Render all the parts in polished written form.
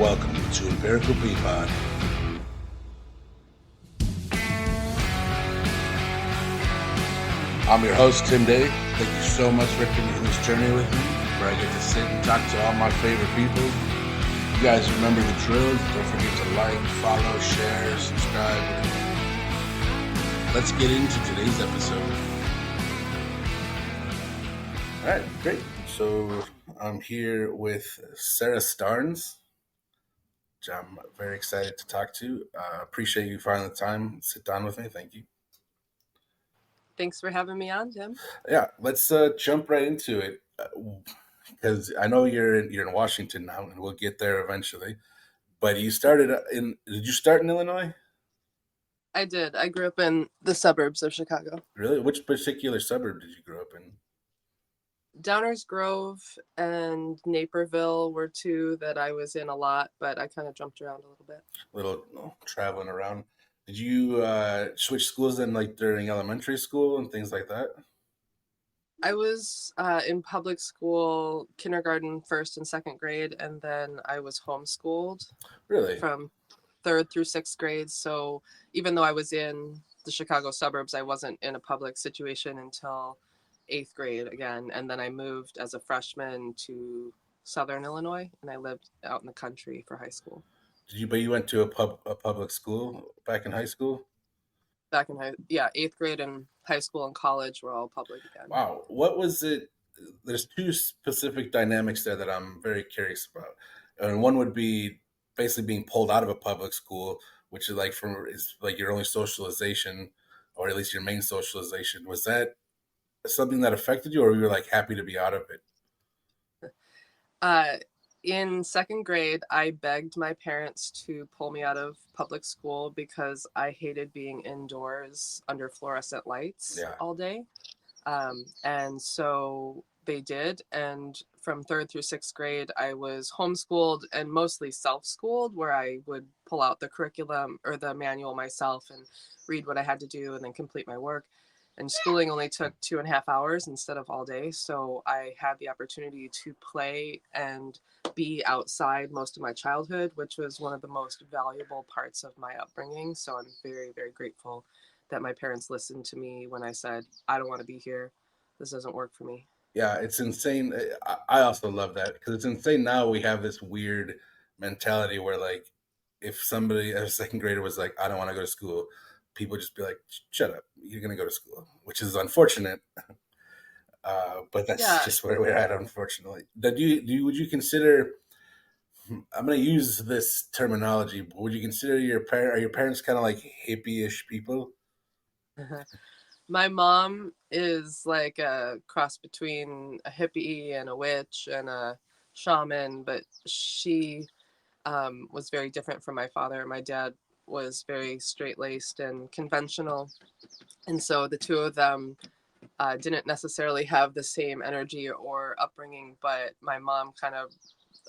Welcome to Empirical Pod. I'm your host, Tim Day. Thank you so much for continuing this journey with me, where I get to sit and talk to all my favorite people. You guys remember the drill. Don't forget to like, follow, share, subscribe. Let's get into today's episode. All right, great. So I'm here with Sarah Starnes, which I'm very excited to talk to. Appreciate you finding the time to sit down with me. Thank you. Thanks for having me on, Tim. Yeah, let's jump right into it because I know you're in Washington now, and we'll get there eventually. But you started in. Did you start in Illinois? I did. I grew up in the suburbs of Chicago. Really? Which particular suburb did you grow up in? Downers Grove and Naperville were two that I was in a lot, but I kind of jumped around a little bit. Little traveling around. Did you switch schools then, like during elementary school and things like that? I was in public school, kindergarten, first and second grade, and then I was homeschooled Really? from third through sixth grade. So even though I was in the Chicago suburbs, I wasn't in a public situation until eighth grade again. And then I moved as a freshman to Southern Illinois, and I lived out in the country for high school. But you went to a public school back in high school? Back in eighth grade and high school and college were all public again. Wow. What was it? There's two specific dynamics there that I'm very curious about. And one would be basically being pulled out of a public school, which is like your only socialization, or at least your main socialization. Was that something that affected you, or you were like happy to be out of it? Uh, in second grade, I begged my parents to pull me out of public school because I hated being indoors under fluorescent lights Yeah. all day. And so they did. And from third through sixth grade, I was homeschooled and mostly self-schooled, where I would pull out the curriculum or the manual myself and read what I had to do and then complete my work. And schooling only took 2.5 hours instead of all day. So I had the opportunity to play and be outside most of my childhood, which was one of the most valuable parts of my upbringing. So I'm very, very grateful that my parents listened to me when I said, I don't want to be here. This doesn't work for me. Yeah, it's insane. I also love that because it's insane now we have this weird mentality where, like, if somebody, a second grader, was like, I don't want to go to school, people just be like, shut up, you're going to go to school, which is unfortunate. But that's Yeah. just where we're at, unfortunately. Would you consider, I'm going to use this terminology, but would you consider are your parents kind of like hippie-ish people? My mom is like a cross between a hippie and a witch and a shaman, but she was very different from my father. My dad was very straight laced and conventional. And so the two of them didn't necessarily have the same energy or upbringing, but my mom kind of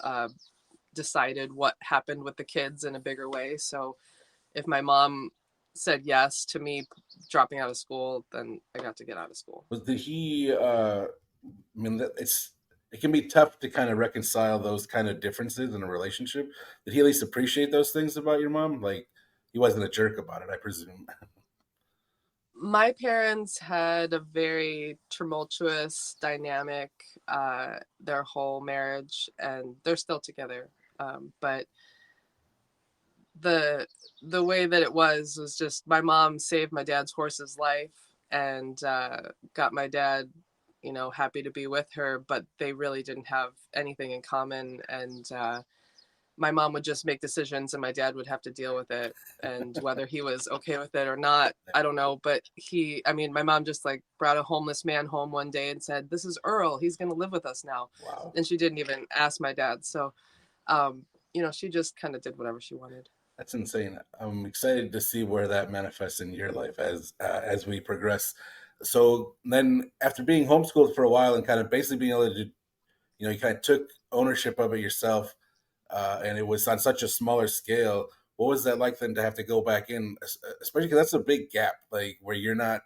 uh, decided what happened with the kids in a bigger way. So if my mom said yes to me dropping out of school, then I got to get out of school. Did he? I mean, it can be tough to kind of reconcile those kind of differences in a relationship. Did he at least appreciate those things about your mom? Like, he wasn't a jerk about it, I presume. My parents had a very tumultuous dynamic their whole marriage, and they're still together. But the way that it was just my mom saved my dad's horse's life and got my dad, happy to be with her, but they really didn't have anything in common. And my mom would just make decisions and my dad would have to deal with it. And whether he was okay with it or not, I don't know. But my mom just like brought a homeless man home one day and said, "This is Earl. He's going to live with us now." Wow, And she didn't even ask my dad. So, she just kind of did whatever she wanted. that's insane. I'm excited to see where that manifests in your life as we progress. So then, after being homeschooled for a while and kind of basically being able to, you kind of took ownership of it yourself, and it was on such a smaller scale. What was that like then to have to go back in, especially because that's a big gap, like where you're not.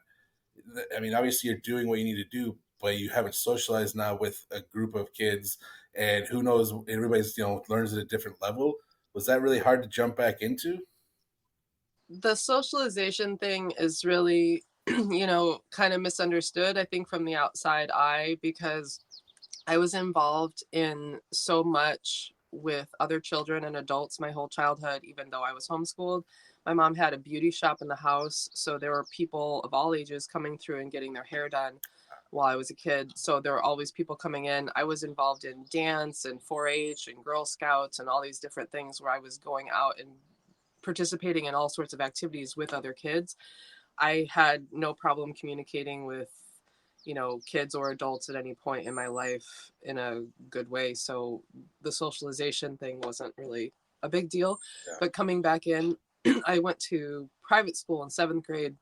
I mean, obviously you're doing what you need to do, but you haven't socialized now with a group of kids, and who knows? Everybody's learns at a different level. Was that really hard to jump back into? The socialization thing is really, kind of misunderstood, I think, from the outside eye, because I was involved in so much with other children and adults my whole childhood, even though I was homeschooled. My mom had a beauty shop in the house, so there were people of all ages coming through and getting their hair done while I was a kid. So there were always people coming in. I was involved in dance and 4 H and Girl Scouts and all these different things where I was going out and participating in all sorts of activities with other kids. I had no problem communicating with, kids or adults at any point in my life in a good way. So the socialization thing wasn't really a big deal. Yeah. But coming back in, I went to private school in 7th grade,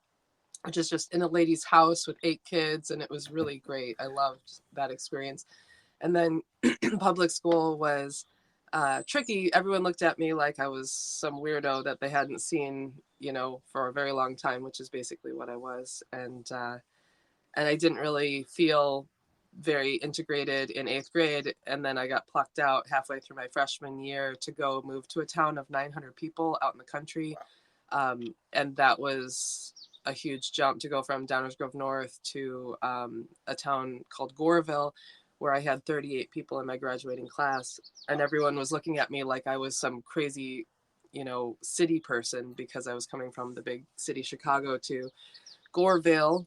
which is just in a lady's house with 8 kids. And it was really great. I loved that experience. And then public school was tricky. Everyone looked at me like I was some weirdo that they hadn't seen, for a very long time, which is basically what I was. And I didn't really feel very integrated in 8th grade. And then I got plucked out halfway through my freshman year to go move to a town of 900 people out in the country. Wow. And that was a huge jump to go from Downers Grove North to a town called Goreville, where I had 38 people in my graduating class. And Wow. everyone was looking at me like I was some crazy, city person, because I was coming from the big city Chicago to Goreville,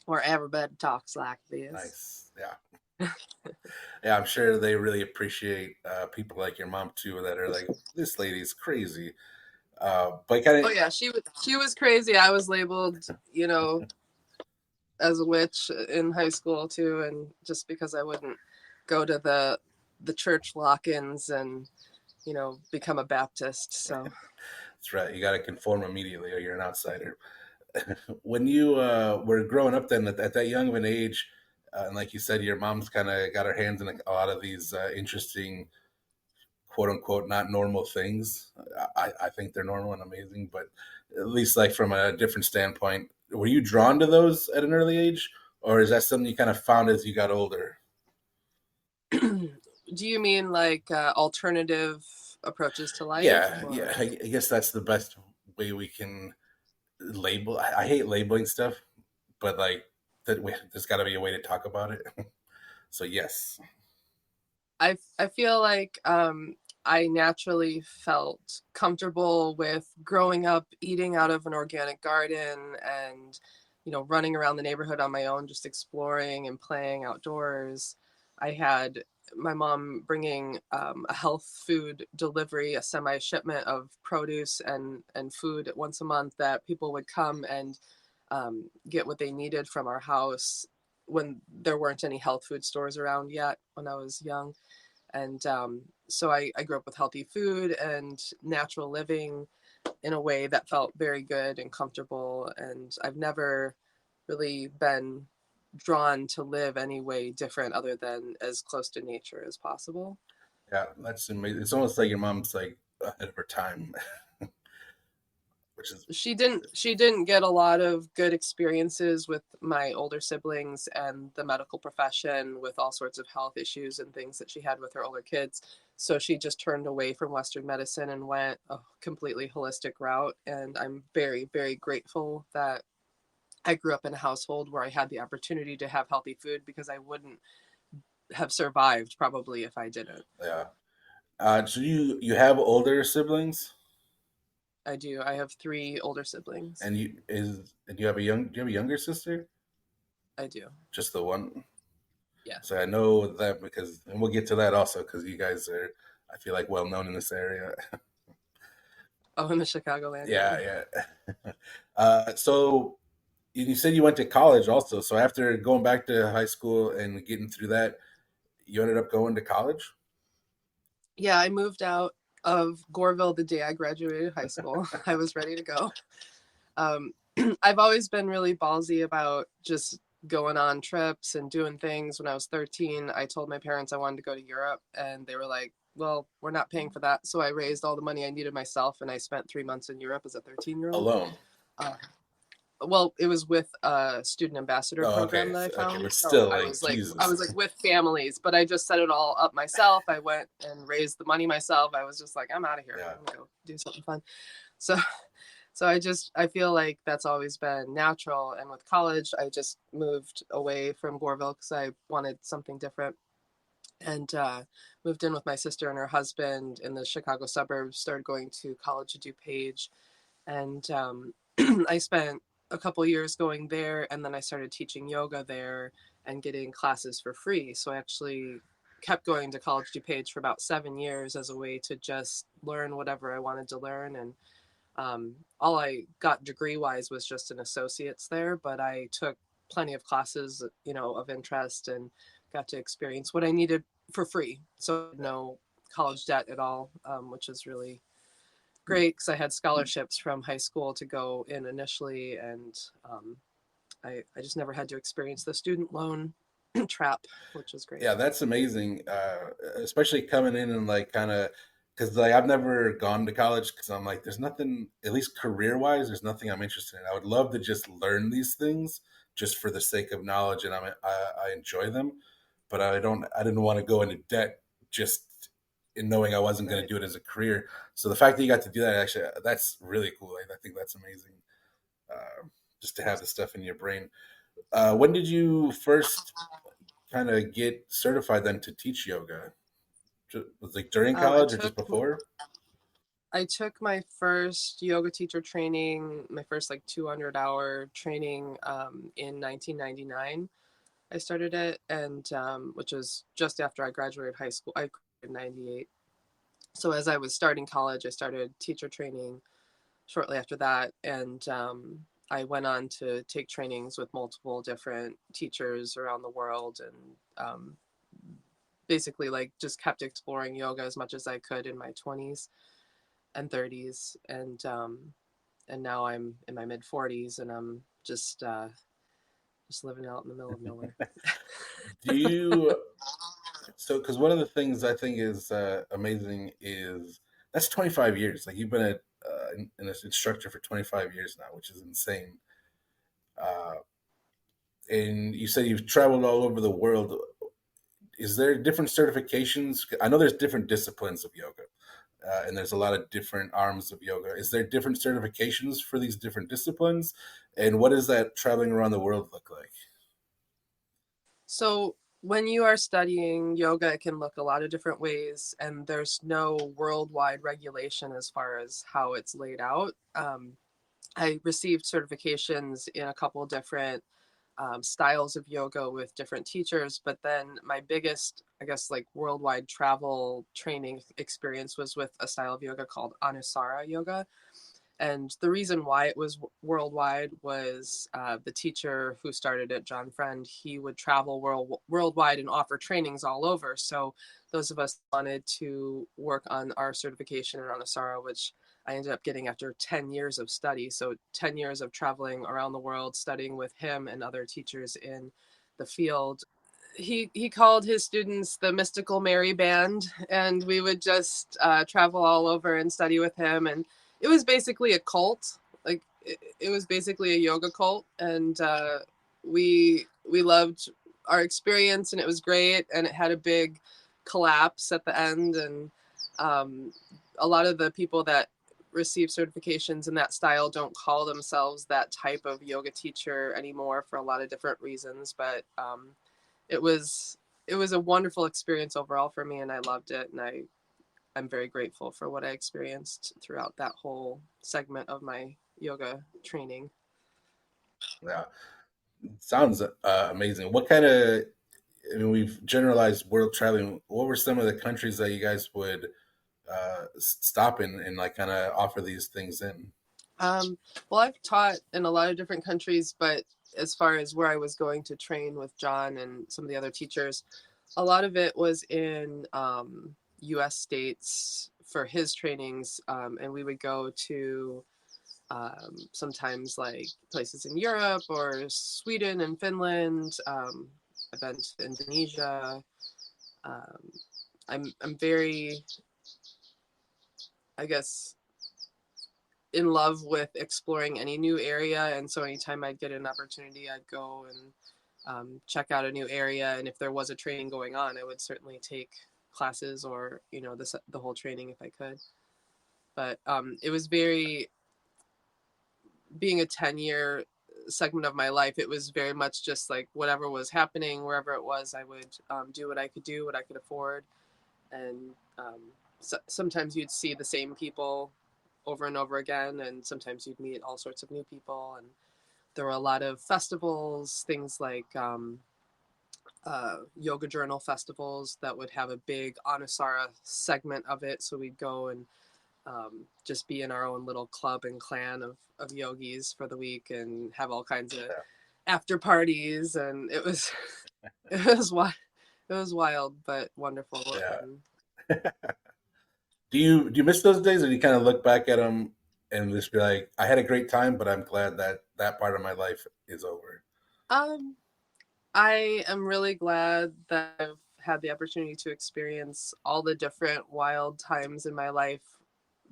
where everybody talks like this. Nice. Yeah. Yeah, I'm sure they really appreciate people like your mom too that are like, this lady's crazy. But kind Oh of, yeah, she was crazy. I was labeled, as a witch in high school too, and just because I wouldn't go to the church lock-ins and become a Baptist. So that's right. You got to conform immediately or you're an outsider. When you were growing up then at that young of an age, and like you said, your mom's kind of got her hands in a lot of these interesting, quote unquote, not normal things. I think they're normal and amazing, but at least like from a different standpoint, were you drawn to those at an early age, or is that something you kind of found as you got older? do you mean like alternative approaches to life, Yeah, or? yeah. I guess that's the best way we can label. I hate labeling stuff, but like there's got to be a way to talk about it. So yes, I feel like I naturally felt comfortable with growing up eating out of an organic garden, and running around the neighborhood on my own, just exploring and playing outdoors. I had my mom bringing a health food delivery, a semi shipment of produce and food once a month, that people would come and get what they needed from our house when there weren't any health food stores around yet when I was young. And so I grew up with healthy food and natural living in a way that felt very good and comfortable. And I've never really been drawn to live any way different other than as close to nature as possible. yeah, that's amazing. It's almost like your mom's like ahead of her time, which is She didn't get a lot of good experiences with my older siblings and the medical profession, with all sorts of health issues and things that she had with her older kids. So she just turned away from Western medicine and went a completely holistic route. And I'm very, very grateful that I grew up in a household where I had the opportunity to have healthy food, because I wouldn't have survived probably if I didn't. yeah. So you have older siblings, I do. I have 3 older siblings. and you have a do you have a younger sister? I do. Just the one. So Yes. I know that because, and we'll get to that also because you guys are, I feel like, well known in this area. Oh, in the Chicagoland Yeah, area. yeah. So you said you went to college also. So after going back to high school and getting through that, you ended up going to college Yeah, I moved out of Goreville the day I graduated high school. I was ready to go. Um, I've always been really ballsy about just going on trips and doing things. When I was 13, I told my parents I wanted to go to Europe, and they were like, well, we're not paying for that. So I raised all the money I needed myself, and I spent 3 months in Europe as a 13-year-old. alone. Uh, well, it was with a student ambassador Oh, program okay, that I okay, found. but So still, like I Jesus. was like with families, but I just set it all up myself. I went and raised the money myself. I was just like, I'm out of here. Yeah, I'm gonna go do something fun. So so I feel like that's always been natural. And with college, I just moved away from Goreville because I wanted something different, and moved in with my sister and her husband in the Chicago suburbs. Started going to college at DuPage, and I spent a couple years going there, and then I started teaching yoga there and getting classes for free. So I actually kept going to college DuPage for about 7 years as a way to just learn whatever I wanted to learn. And all I got degree wise was just an associate's there, but I took plenty of classes, of interest, and got to experience what I needed for free. So yeah. no college debt at all, which is really great because I had scholarships from high school to go in initially, and I just never had to experience the student loan trap, which is great. Yeah, that's amazing. Especially coming in and like kind of because like I've never gone to college because I'm like there's nothing at least career wise there's nothing I'm interested in. I would love to just learn these things just for the sake of knowledge and I enjoy them, but I didn't want to go into debt just in knowing I wasn't going to Right. do it as a career. So the fact that you got to do that actually that's really cool. I think that's amazing. Just to have the stuff in your brain. When did you first kind of get certified then to teach yoga? Was it like during Um, I college or just took before? I took my first yoga teacher training, my first like 200-hour training in 1999. I started it, and which was just after I graduated high school. I graduated in 98. So as I was starting college, I started teacher training shortly after that, and I went on to take trainings with multiple different teachers around the world, and basically like just kept exploring yoga as much as I could in my 20s and 30s, and now I'm in my mid 40s, and I'm just living out in the middle of nowhere. Do you so because one of the things I think is amazing is that's 25 years. Like you've been an instructor for 25 years now, which is insane. Uh, and you said you've traveled all over the world. Is there different certifications? I know there's different disciplines of yoga, and there's a lot of different arms of yoga. Is there different certifications for these different disciplines? And what does that traveling around the world look like? So when you are studying yoga, it can look a lot of different ways, and there's no worldwide regulation as far as how it's laid out. I received certifications in a couple different styles of yoga with different teachers, but then my biggest, I guess, like worldwide travel training experience was with a style of yoga called Anusara yoga. And the reason why it was worldwide was the teacher who started it, John Friend. He would travel worldwide and offer trainings all over. So those of us wanted to work on our certification in Anusara, which I ended up getting after 10 years of study. So 10 years of traveling around the world, studying with him and other teachers in the field. He called his students the Mystical Mary Band, and we would just travel all over and study with him. And it was basically a cult. Like it was basically a yoga cult, and we loved our experience, and it was great. And it had a big collapse at the end, and um, a lot of the people that receive certifications in that style don't call themselves that type of yoga teacher anymore for a lot of different reasons. But it was it was a wonderful experience overall for me, and I loved it, and I'm very grateful for what I experienced throughout that whole segment of my yoga training. Yeah, sounds amazing. What kind of, I mean, we've generalized world traveling. What were some of the countries that you guys would stop in and like kind of offer these things in? Well, I've taught in a lot of different countries, but as far as where I was going to train with John and some of the other teachers, a lot of it was in US states for his trainings, and we would go to sometimes like places in Europe or Sweden and Finland. I've been to Indonesia. Um, I'm very, I guess, in love with exploring any new area, and so anytime I'd get an opportunity, I'd go and check out a new area. And if there was a training going on, I would certainly take classes or the whole training if I could. But it was very being a 10-year segment of my life. It was very much just like whatever was happening, wherever it was, I would do what I could do, what I could afford, and sometimes you'd see the same people over and over again, and sometimes you'd meet all sorts of new people. And there were a lot of festivals, things like yoga journal festivals that would have a big Anusara segment of it. So we'd go and just be in our own little club and clan of yogis for the week and have all kinds of after parties. And it was it was wild. It was wild but wonderful. Yeah. And Do you miss those days, or do you kind of look back at them and just be like, I had a great time, but I'm glad that that part of my life is over? um I am really glad that I've had the opportunity to experience all the different wild times in my life.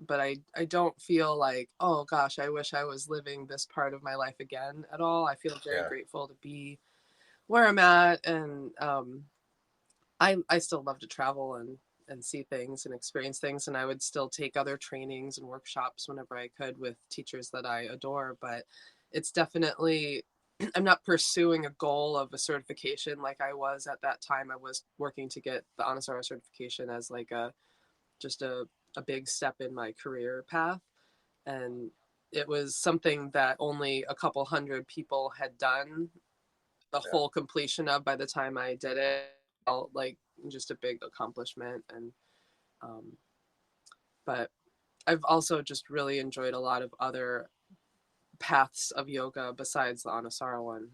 But I don't feel like, oh gosh, I wish I was living this part of my life again at all. I feel very Yeah, grateful to be where I'm at. And I still love to travel and see things and experience things. And I would still take other trainings and workshops whenever I could with teachers that I adore. But it's definitely, I'm not pursuing a goal of a certification like I was at that time. I was working to get the Anusara certification as like just a big step in my career path. And it was something that only a couple hundred people had done the yeah, whole completion of by the time I did it. Felt like just a big accomplishment. And um, but I've also just really enjoyed a lot of other paths of yoga besides the Anusara one,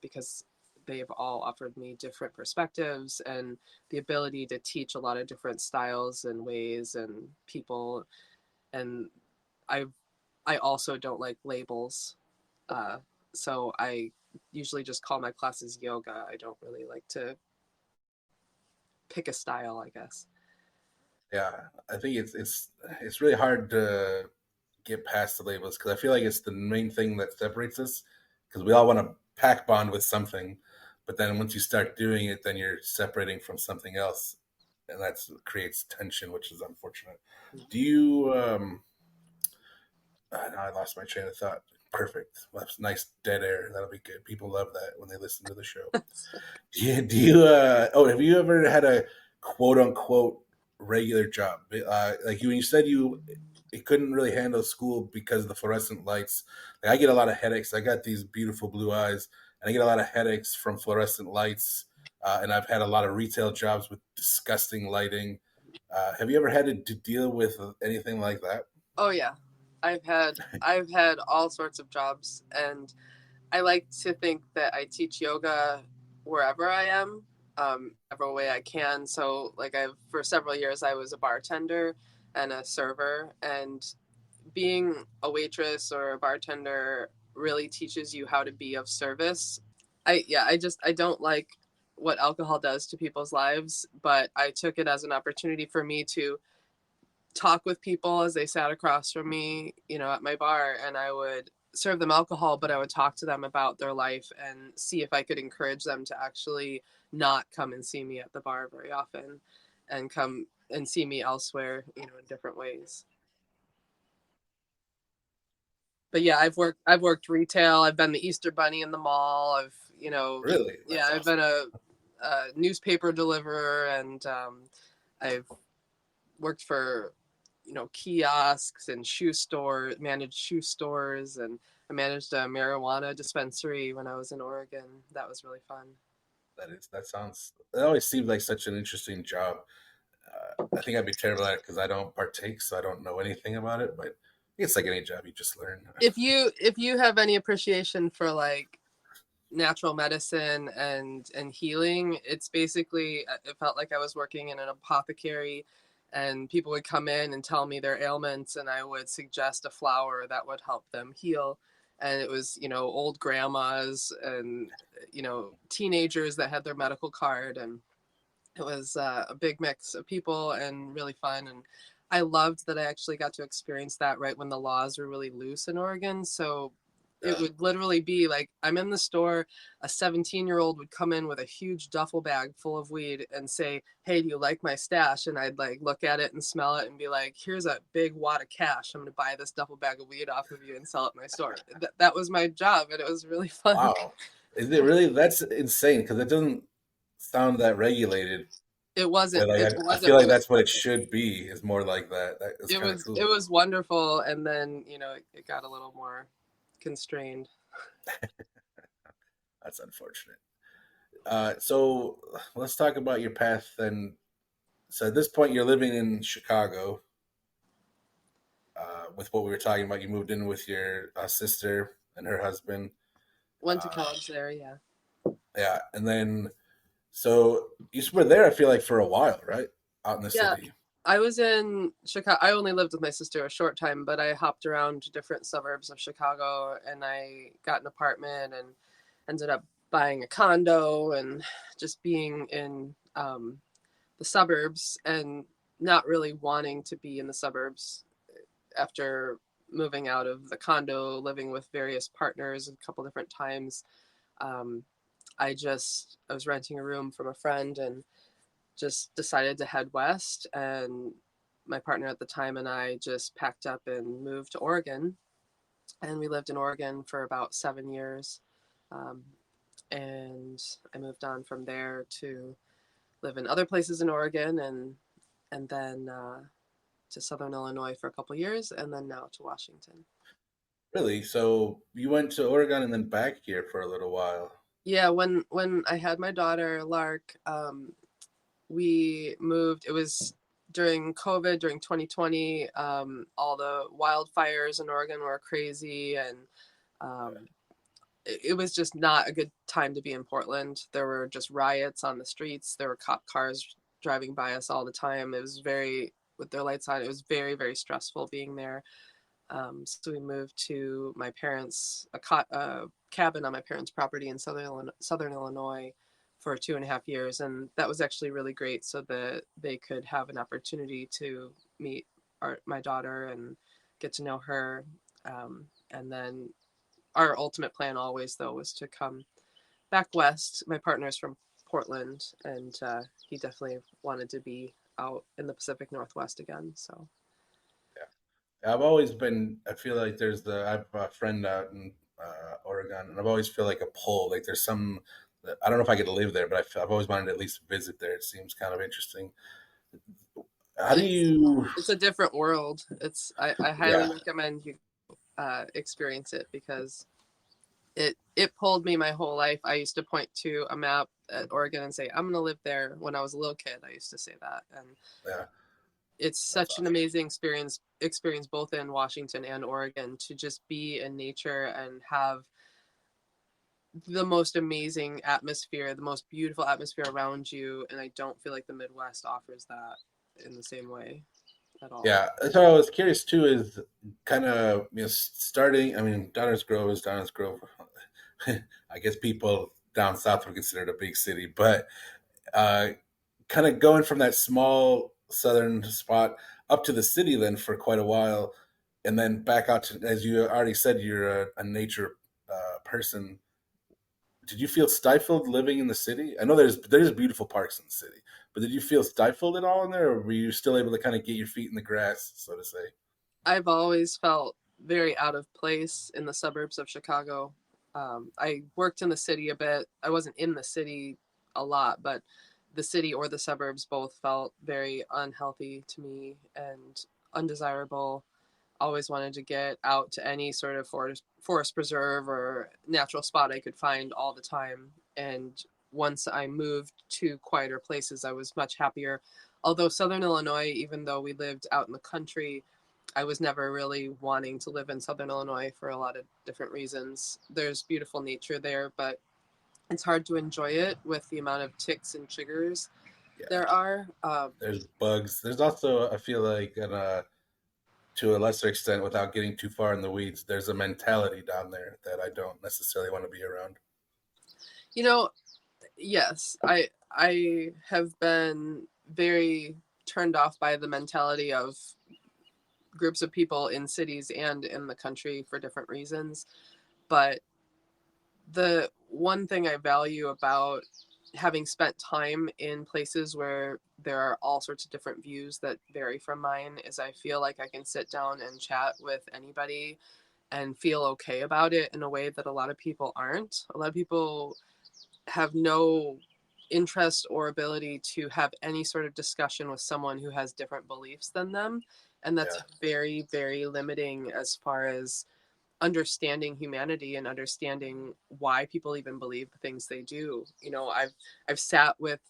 because they've all offered me different perspectives and the ability to teach a lot of different styles and ways and people. And I I also don't like labels, uh, so I usually just call my classes yoga. I don't really like to pick a style, I guess. yeah. I think it's really hard to get past the labels because I feel like it's the main thing that separates us because we all want to pack bond with something, but then once you start doing it, then you're separating from something else, and that creates tension, which is unfortunate. Do you? Now I lost my train of thought. Perfect. Well, that's nice dead air. That'll be good. People love that when they listen to the show. Oh, have you ever had a quote unquote regular job? Like when you said you couldn't really handle school because of the fluorescent lights. Like I get a lot of headaches. I got these beautiful blue eyes, and I get a lot of headaches from fluorescent lights. And I've had a lot of retail jobs with disgusting lighting. Have you ever had to deal with anything like that? Oh yeah, I've had all sorts of jobs, and I like to think that I teach yoga wherever I am, every way I can. So like I've for several years I was a bartender and a server, and being a waitress or a bartender really teaches you how to be of service. I don't like what alcohol does to people's lives, but I took it as an opportunity for me to talk with people as they sat across from me, at my bar, and I would serve them alcohol, but I would talk to them about their life and see if I could encourage them to actually not come and see me at the bar very often and come and see me elsewhere, in different ways. But yeah, I've worked retail. I've been the Easter bunny in the mall. Really? Yeah, That's I've awesome. been a newspaper deliverer, and I've worked for kiosks and managed shoe stores, and I managed a marijuana dispensary when I was in Oregon. That was really fun. That sounds. It always seemed like such an interesting job. I think I'd be terrible at it because I don't partake, so I don't know anything about it. But it's like any job, you just learn. If you have any appreciation for like natural medicine and healing, it's basically, it felt like I was working in an apothecary, and people would come in and tell me their ailments, and I would suggest a flower that would help them heal. And it was, old grandmas and teenagers that had their medical card, and it was a big mix of people and really fun. And I loved that I actually got to experience that right when the laws were really loose in Oregon. So it Yeah. would literally be like I'm in the store, a 17-year-old would come in with a huge duffel bag full of weed and say, "Hey, do you like my stash?" And I'd like look at it and smell it and be like, "Here's a big wad of cash. I'm going to buy this duffel bag of weed off of you and sell it in my store." That was my job, and it was really fun. Wow. Is it really? That's insane because it doesn't sound that regulated. It wasn't But like, it I feel wasn't like but that's what it should be. Is more like that. That is kind of it cool. was wonderful, and then, it got a little more constrained. That's unfortunate. So let's talk about your path then. So at this point, you're living in Chicago. With what we were talking about, you moved in with your sister and her husband. Went to Uh, college there, yeah. yeah, and then so you were there. I feel like for a while, right? Out in the Yeah, city. I was in Chicago. I only lived with my sister a short time, but I hopped around to different suburbs of Chicago, and I got an apartment and ended up buying a condo and just being in the suburbs and not really wanting to be in the suburbs after moving out of the condo, living with various partners a couple different times. Um, I was renting a room from a friend and just decided to head west. And my partner at the time and I just packed up and moved to Oregon. And we lived in Oregon for about 7 years. Um, and I moved on from there to live in other places in Oregon, and then to Southern Illinois for a couple years, and then now to Washington. Really? So you went to Oregon and then back here for a little while. Yeah, when I had my daughter Lark, we moved. It was during COVID, during 2020. All the wildfires in Oregon were crazy, and um, it was just not a good time to be in Portland. There were just riots on the streets. There were cop cars driving by us all the time. It was very, with their lights on, it was very, very stressful being there. So we moved to my parents' a cabin on my parents' property in Southern Illinois for 2.5 years, and that was actually really great, so that they could have an opportunity to meet my daughter and get to know her. And then our ultimate plan always, though, was to come back west. My partner's from Portland, and he definitely wanted to be out in the Pacific Northwest again. So Yeah. I've always been. I feel like I have a friend out in Oregon, and I've always feel like a pull. Like there's some. I don't know if I get to live there, but I've always wanted to at least visit there. It seems kind of interesting. How do it's you? it's a different world. I highly Yeah, recommend you experience it because it pulled me my whole life. I used to point to a map at Oregon and say, "I'm going to live there." When I was a little kid, I used to say that, and yeah, it's that's such an awesome. amazing experience both in Washington and Oregon to just be in nature and have the most amazing atmosphere, the most beautiful atmosphere around you. And I don't feel like the Midwest offers that in the same way at all. Yeah, that's what I was curious too. Is kind of starting. I mean, Downers Grove is Downers Grove. I guess people down south would consider it a big city, but uh, kind of going from that small southern spot up to the city then for quite a while, and then back out to, as you already said, you're a nature person. Did you feel stifled living in the city? I know there's beautiful parks in the city, but did you feel stifled at all in there, or were you still able to kind of get your feet in the grass, so to say? I've always felt very out of place in the suburbs of Chicago. I worked in the city a bit. I wasn't in the city a lot, but the city or the suburbs both felt very unhealthy to me and undesirable. Always wanted to get out to any sort of forest preserve or natural spot I could find all the time. And once I moved to quieter places, I was much happier. Although Southern Illinois, even though we lived out in the country, I was never really wanting to live in Southern Illinois for a lot of different reasons. There's beautiful nature there, but it's hard to enjoy it with the amount of ticks and chiggers Yeah, there are. there's bugs. There's also, I feel like, to a lesser extent, without getting too far in the weeds, there's a mentality down there that I don't necessarily want to be around. you know, yes, I have been very turned off by the mentality of groups of people in cities and in the country for different reasons. But the one thing I value about having spent time in places where there are all sorts of different views that vary from mine is I feel like I can sit down and chat with anybody and feel okay about it in a way that a lot of people aren't. A lot of people have no interest or ability to have any sort of discussion with someone who has different beliefs than them. And that's Yeah. very, very limiting as far as understanding humanity and understanding why people even believe the things they do. You know, I've sat with,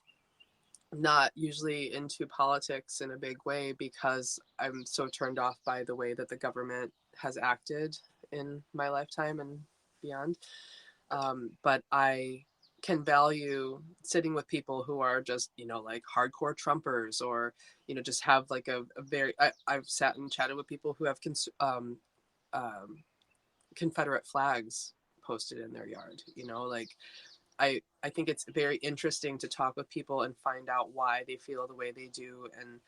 not usually into politics in a big way because I'm so turned off by the way that the government has acted in my lifetime and beyond. But I can value sitting with people who are just, you know, like hardcore Trumpers, or, you know, just have like a very, I've sat and chatted with people who have um, Confederate flags posted in their yard, you know, like I think it's very interesting to talk with people and find out why they feel the way they do. And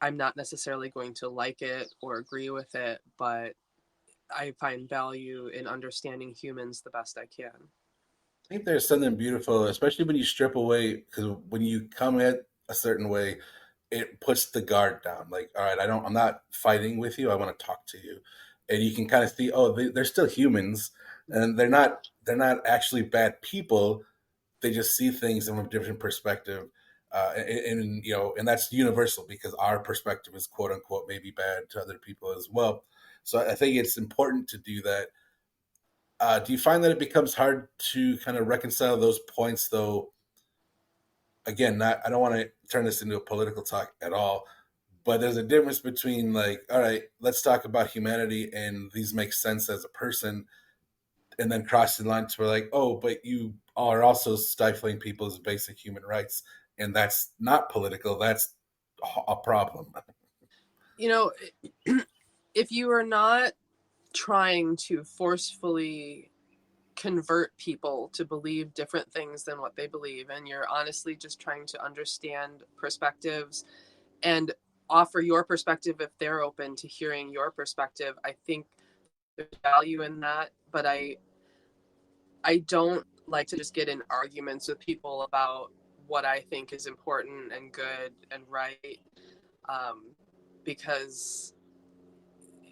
I'm not necessarily going to like it or agree with it, but I find value in understanding humans the best I can. I think there's something beautiful, especially when you strip away, because when you come at a certain way, it puts the guard down. Like, all right, I'm not fighting with you. I want to talk to you, and you can kind of see, oh, they're still humans, and they're not actually bad people. They just see things from a different perspective, and you know, and that's universal because our perspective is quote unquote maybe bad to other people as well. So I think it's important to do that. Do you find that it becomes hard to kind of reconcile those points, though? Again, not I don't want to turn this into a political talk at all, but there's a difference between like, all right, let's talk about humanity and these make sense as a person, and then crossing lines where like, oh, but you are also stifling people's basic human rights, and that's not political. That's a problem. You know, if you are not trying to forcefully convert people to believe different things than what they believe, and you're honestly just trying to understand perspectives and offer your perspective if they're open to hearing your perspective, I think there's value in that. But I don't like to just get in arguments with people about what I think is important and good and right, um, because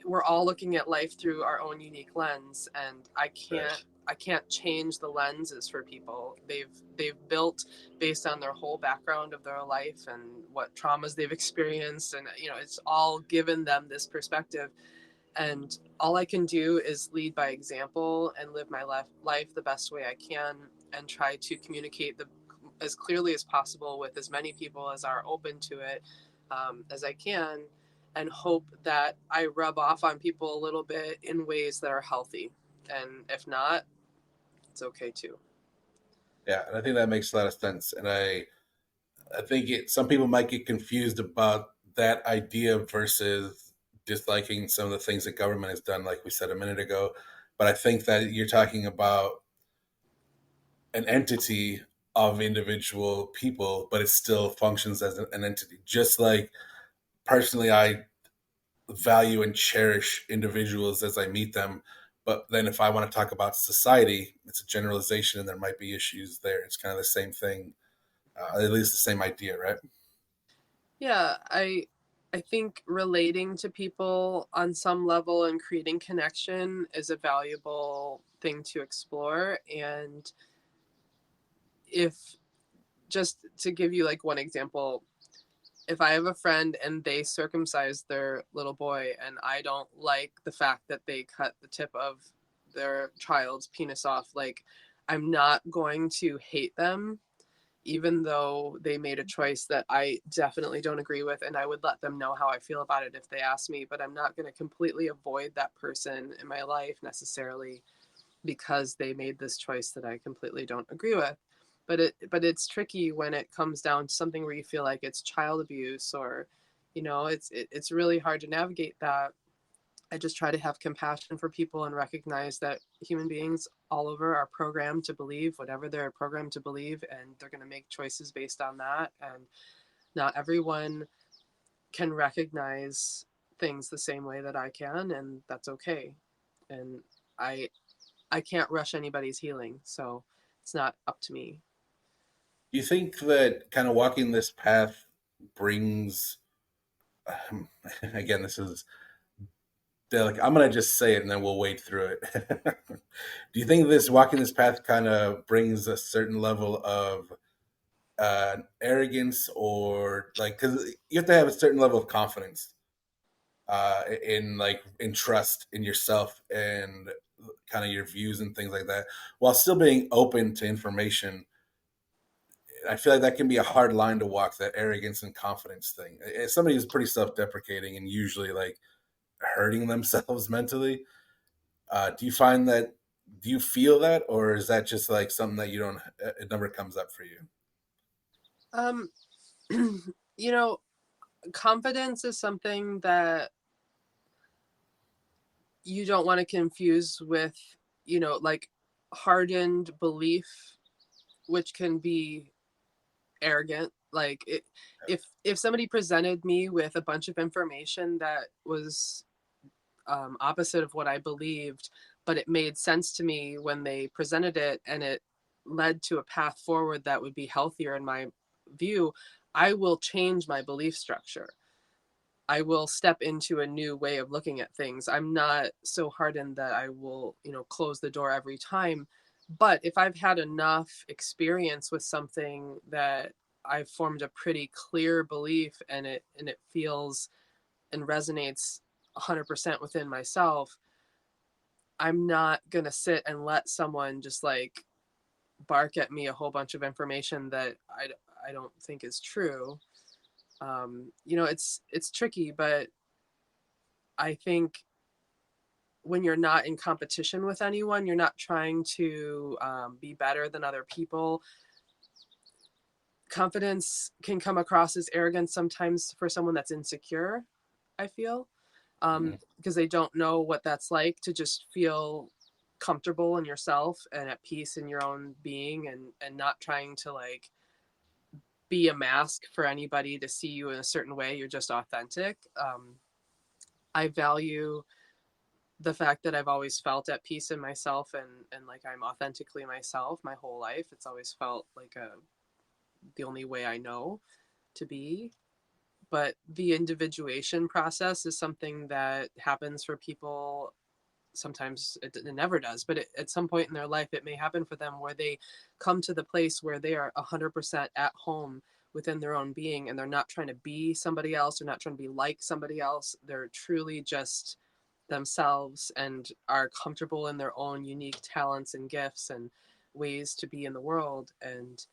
we're all looking at life through our own unique lens, and Right. I can't change the lenses for people. They've built based on their whole background of their life and what traumas they've experienced, and you know, it's all given them this perspective. And all I can do is lead by example and live my life the best way I can, and try to communicate as clearly as possible with as many people as are open to it, as I can, and hope that I rub off on people a little bit in ways that are healthy. And if not, it's okay too. Yeah, and I think that makes a lot of sense. And I think some people might get confused about that idea versus disliking some of the things that government has done, like we said a minute ago. But I think that you're talking about an entity of individual people, but it still functions as an entity. Just like personally, I value and cherish individuals as I meet them. But then if I want to talk about society, it's a generalization and there might be issues there. It's kind of the same thing, at least the same idea, right? Yeah, I think relating to people on some level and creating connection is a valuable thing to explore. And if, just to give you like one example, if I have a friend and they circumcise their little boy and I don't like the fact that they cut the tip of their child's penis off, like, I'm not going to hate them, even though they made a choice that I definitely don't agree with, and I would let them know how I feel about it if they ask me. But I'm not going to completely avoid that person in my life necessarily because they made this choice that I completely don't agree with. But it's tricky when it comes down to something where you feel like it's child abuse, or, you know, it's really hard to navigate that. I just try to have compassion for people and recognize that human beings all over are programmed to believe whatever they're programmed to believe, and they're going to make choices based on that. And not everyone can recognize things the same way that I can, and that's okay. And I I can't rush anybody's healing, so it's not up to me. Do you think that kind of walking this path brings, again, this is, they're like, I'm gonna just say it and then we'll wade through it. Do you think this walking this path kind of brings a certain level of arrogance, or like, because you have to have a certain level of confidence in like in trust in yourself and kind of your views and things like that, while still being open to information. I feel like that can be a hard line to walk, that arrogance and confidence thing. As somebody who's pretty self-deprecating and usually like hurting themselves mentally, do you find that, do you feel that, or is that just like something that you don't, it never comes up for you? Um, you know, confidence is something that you don't want to confuse with, like hardened belief, which can be arrogant. Like if somebody presented me with a bunch of information that was opposite of what I believed, but it made sense to me when they presented it, and it led to a path forward that would be healthier in my view, I will change my belief structure. I will step into a new way of looking at things. I'm not so hardened that I will, close the door every time. But if I've had enough experience with something that I've formed a pretty clear belief, and it feels and resonates 100% within myself, I'm not going to sit and let someone just like bark at me a whole bunch of information that I don't think is true. It's tricky, but I think when you're not in competition with anyone, you're not trying to be better than other people. Confidence can come across as arrogance sometimes for someone that's insecure, I feel, Mhm. because they don't know what that's like to just feel comfortable in yourself and at peace in your own being, and not trying to like be a mask for anybody to see you in a certain way. You're just authentic. I value the fact that I've always felt at peace in myself, and like I'm authentically myself my whole life. It's always felt like the only way I know to be. But the individuation process is something that happens for people. Sometimes it never does, but at some point in their life it may happen for them where they come to the place where they are 100% at home within their own being, and they're not trying to be somebody else, they're not trying to be like somebody else, they're truly just themselves and are comfortable in their own unique talents and gifts and ways to be in the world. And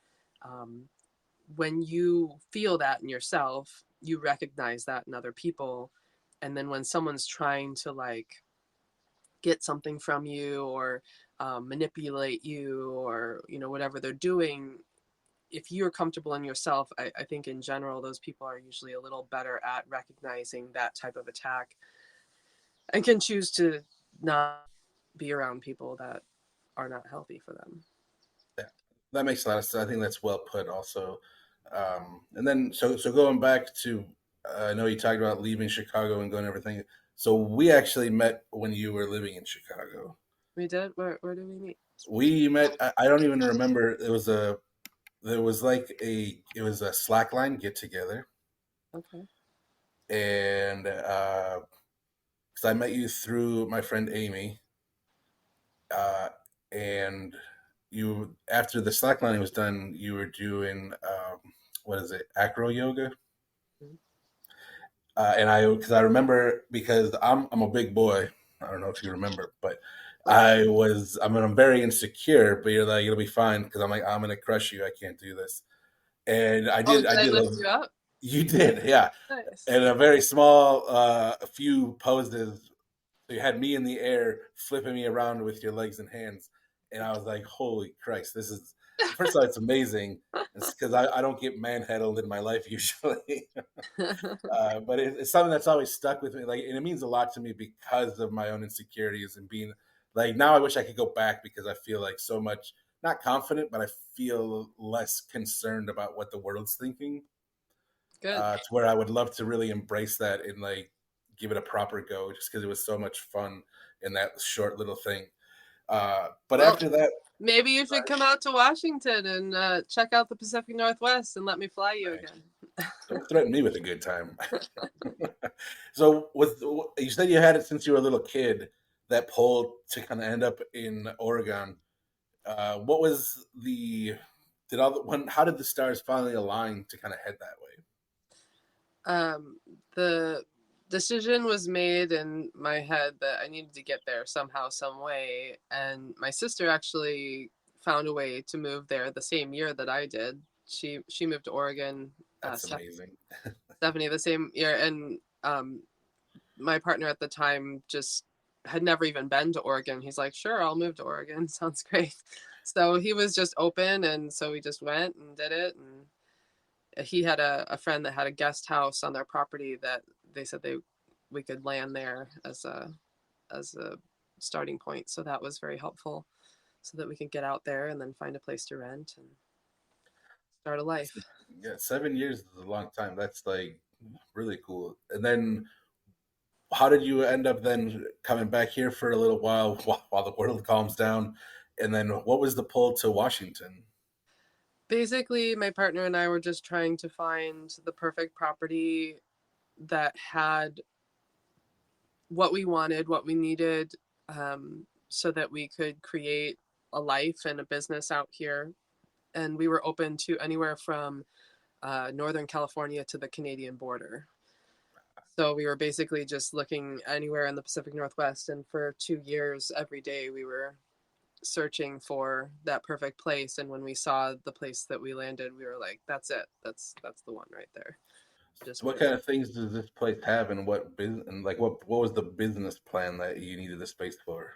um, when you feel that in yourself, you recognize that in other people. And then when someone's trying to like get something from you, or manipulate you, or whatever they're doing, if you're comfortable in yourself, I think in general those people are usually a little better at recognizing that type of attack, and can choose to not be around people that are not healthy for them. Yeah, that makes a lot of sense. I think that's well put. Also, and then so going back to, I know you talked about leaving Chicago and going and everything. So we actually met when you were living in Chicago. We did. Where did we meet? We met. I don't even remember. It was a, there was like a, it was a slackline get together, Okay. and because I met you through my friend Amy, uh, and you, after the slacklining was done, you were doing what is it, acro yoga, Mhm. and I, because I remember, because I'm a big boy. I don't know if you remember, but Okay. I mean, I'm very insecure. But you're like, it'll be fine, because I'm like, I'm gonna crush you. I can't do this, and Oh, I did I did lift a, you up? you did, yeah, Nice. and a very small, a few poses. So you had me in the air, flipping me around with your legs and hands, and I was like, "Holy Christ! This is, first of all, it's amazing." It's because I don't get manhandled in my life usually, but it's something that's always stuck with me. Like, and it means a lot to me because of my own insecurities and being like, now I wish I could go back, because I feel like so much, not confident, but I feel less concerned about what the world's thinking, Good. to where I would love to really embrace that and like give it a proper go just because it was so much fun in that short little thing. But Well, after that, maybe you should come out to Washington and check out the Pacific Northwest and let me fly you I, again. don't threaten me with a good time. So, with you said you had it since you were a little kid, that pull to kind of end up in Oregon. What was the did all the, when? How did the stars finally align to kind of head that way? Um, the decision was made in my head that I needed to get there somehow, some way, and my sister actually found a way to move there the same year that I did. She moved to Oregon, That's amazing. Stephanie, the same year, and my partner at the time just had never even been to Oregon. He's like, "Sure, I'll move to Oregon. Sounds great." So he was just open, and so we just went and did it, and he had a friend that had a guest house on their property that they said they we could land there as a starting point. So that was very helpful so that we could get out there and then find a place to rent and start a life. Yeah, 7 years is a long time. That's like really cool. And then, how did you end up then coming back here for a little while while the world calms down? And then, what was the pull to Washington? Basically, my partner and I were just trying to find the perfect property that had what we wanted, what we needed, so that we could create a life and a business out here. And we were open to anywhere from Northern California to the Canadian border. So we were basically just looking anywhere in the Pacific Northwest. And for 2 years, every day, we were searching for that perfect place. And when we saw the place that we landed, we were like, "That's it. That's the one right there." Just So what moved. kind of things does this place have, and what business, and like what was the business plan that you needed the space for?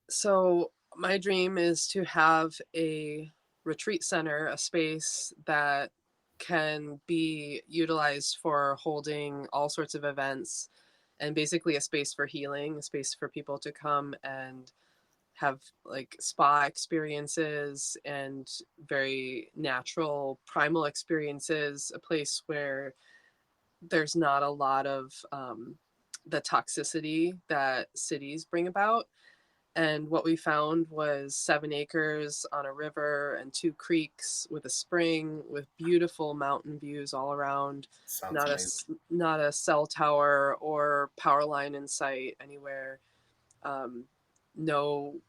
So my dream is to have a retreat center, a space that can be utilized for holding all sorts of events and basically a space for healing, a space for people to come and have like spa experiences and very natural primal experiences, a place where there's not a lot of the toxicity that cities bring about. And what we found was 7 acres on a river and two creeks with a spring with beautiful mountain views all around. Sounds Not a amazing. not a cell tower or power line in sight anywhere. Um, no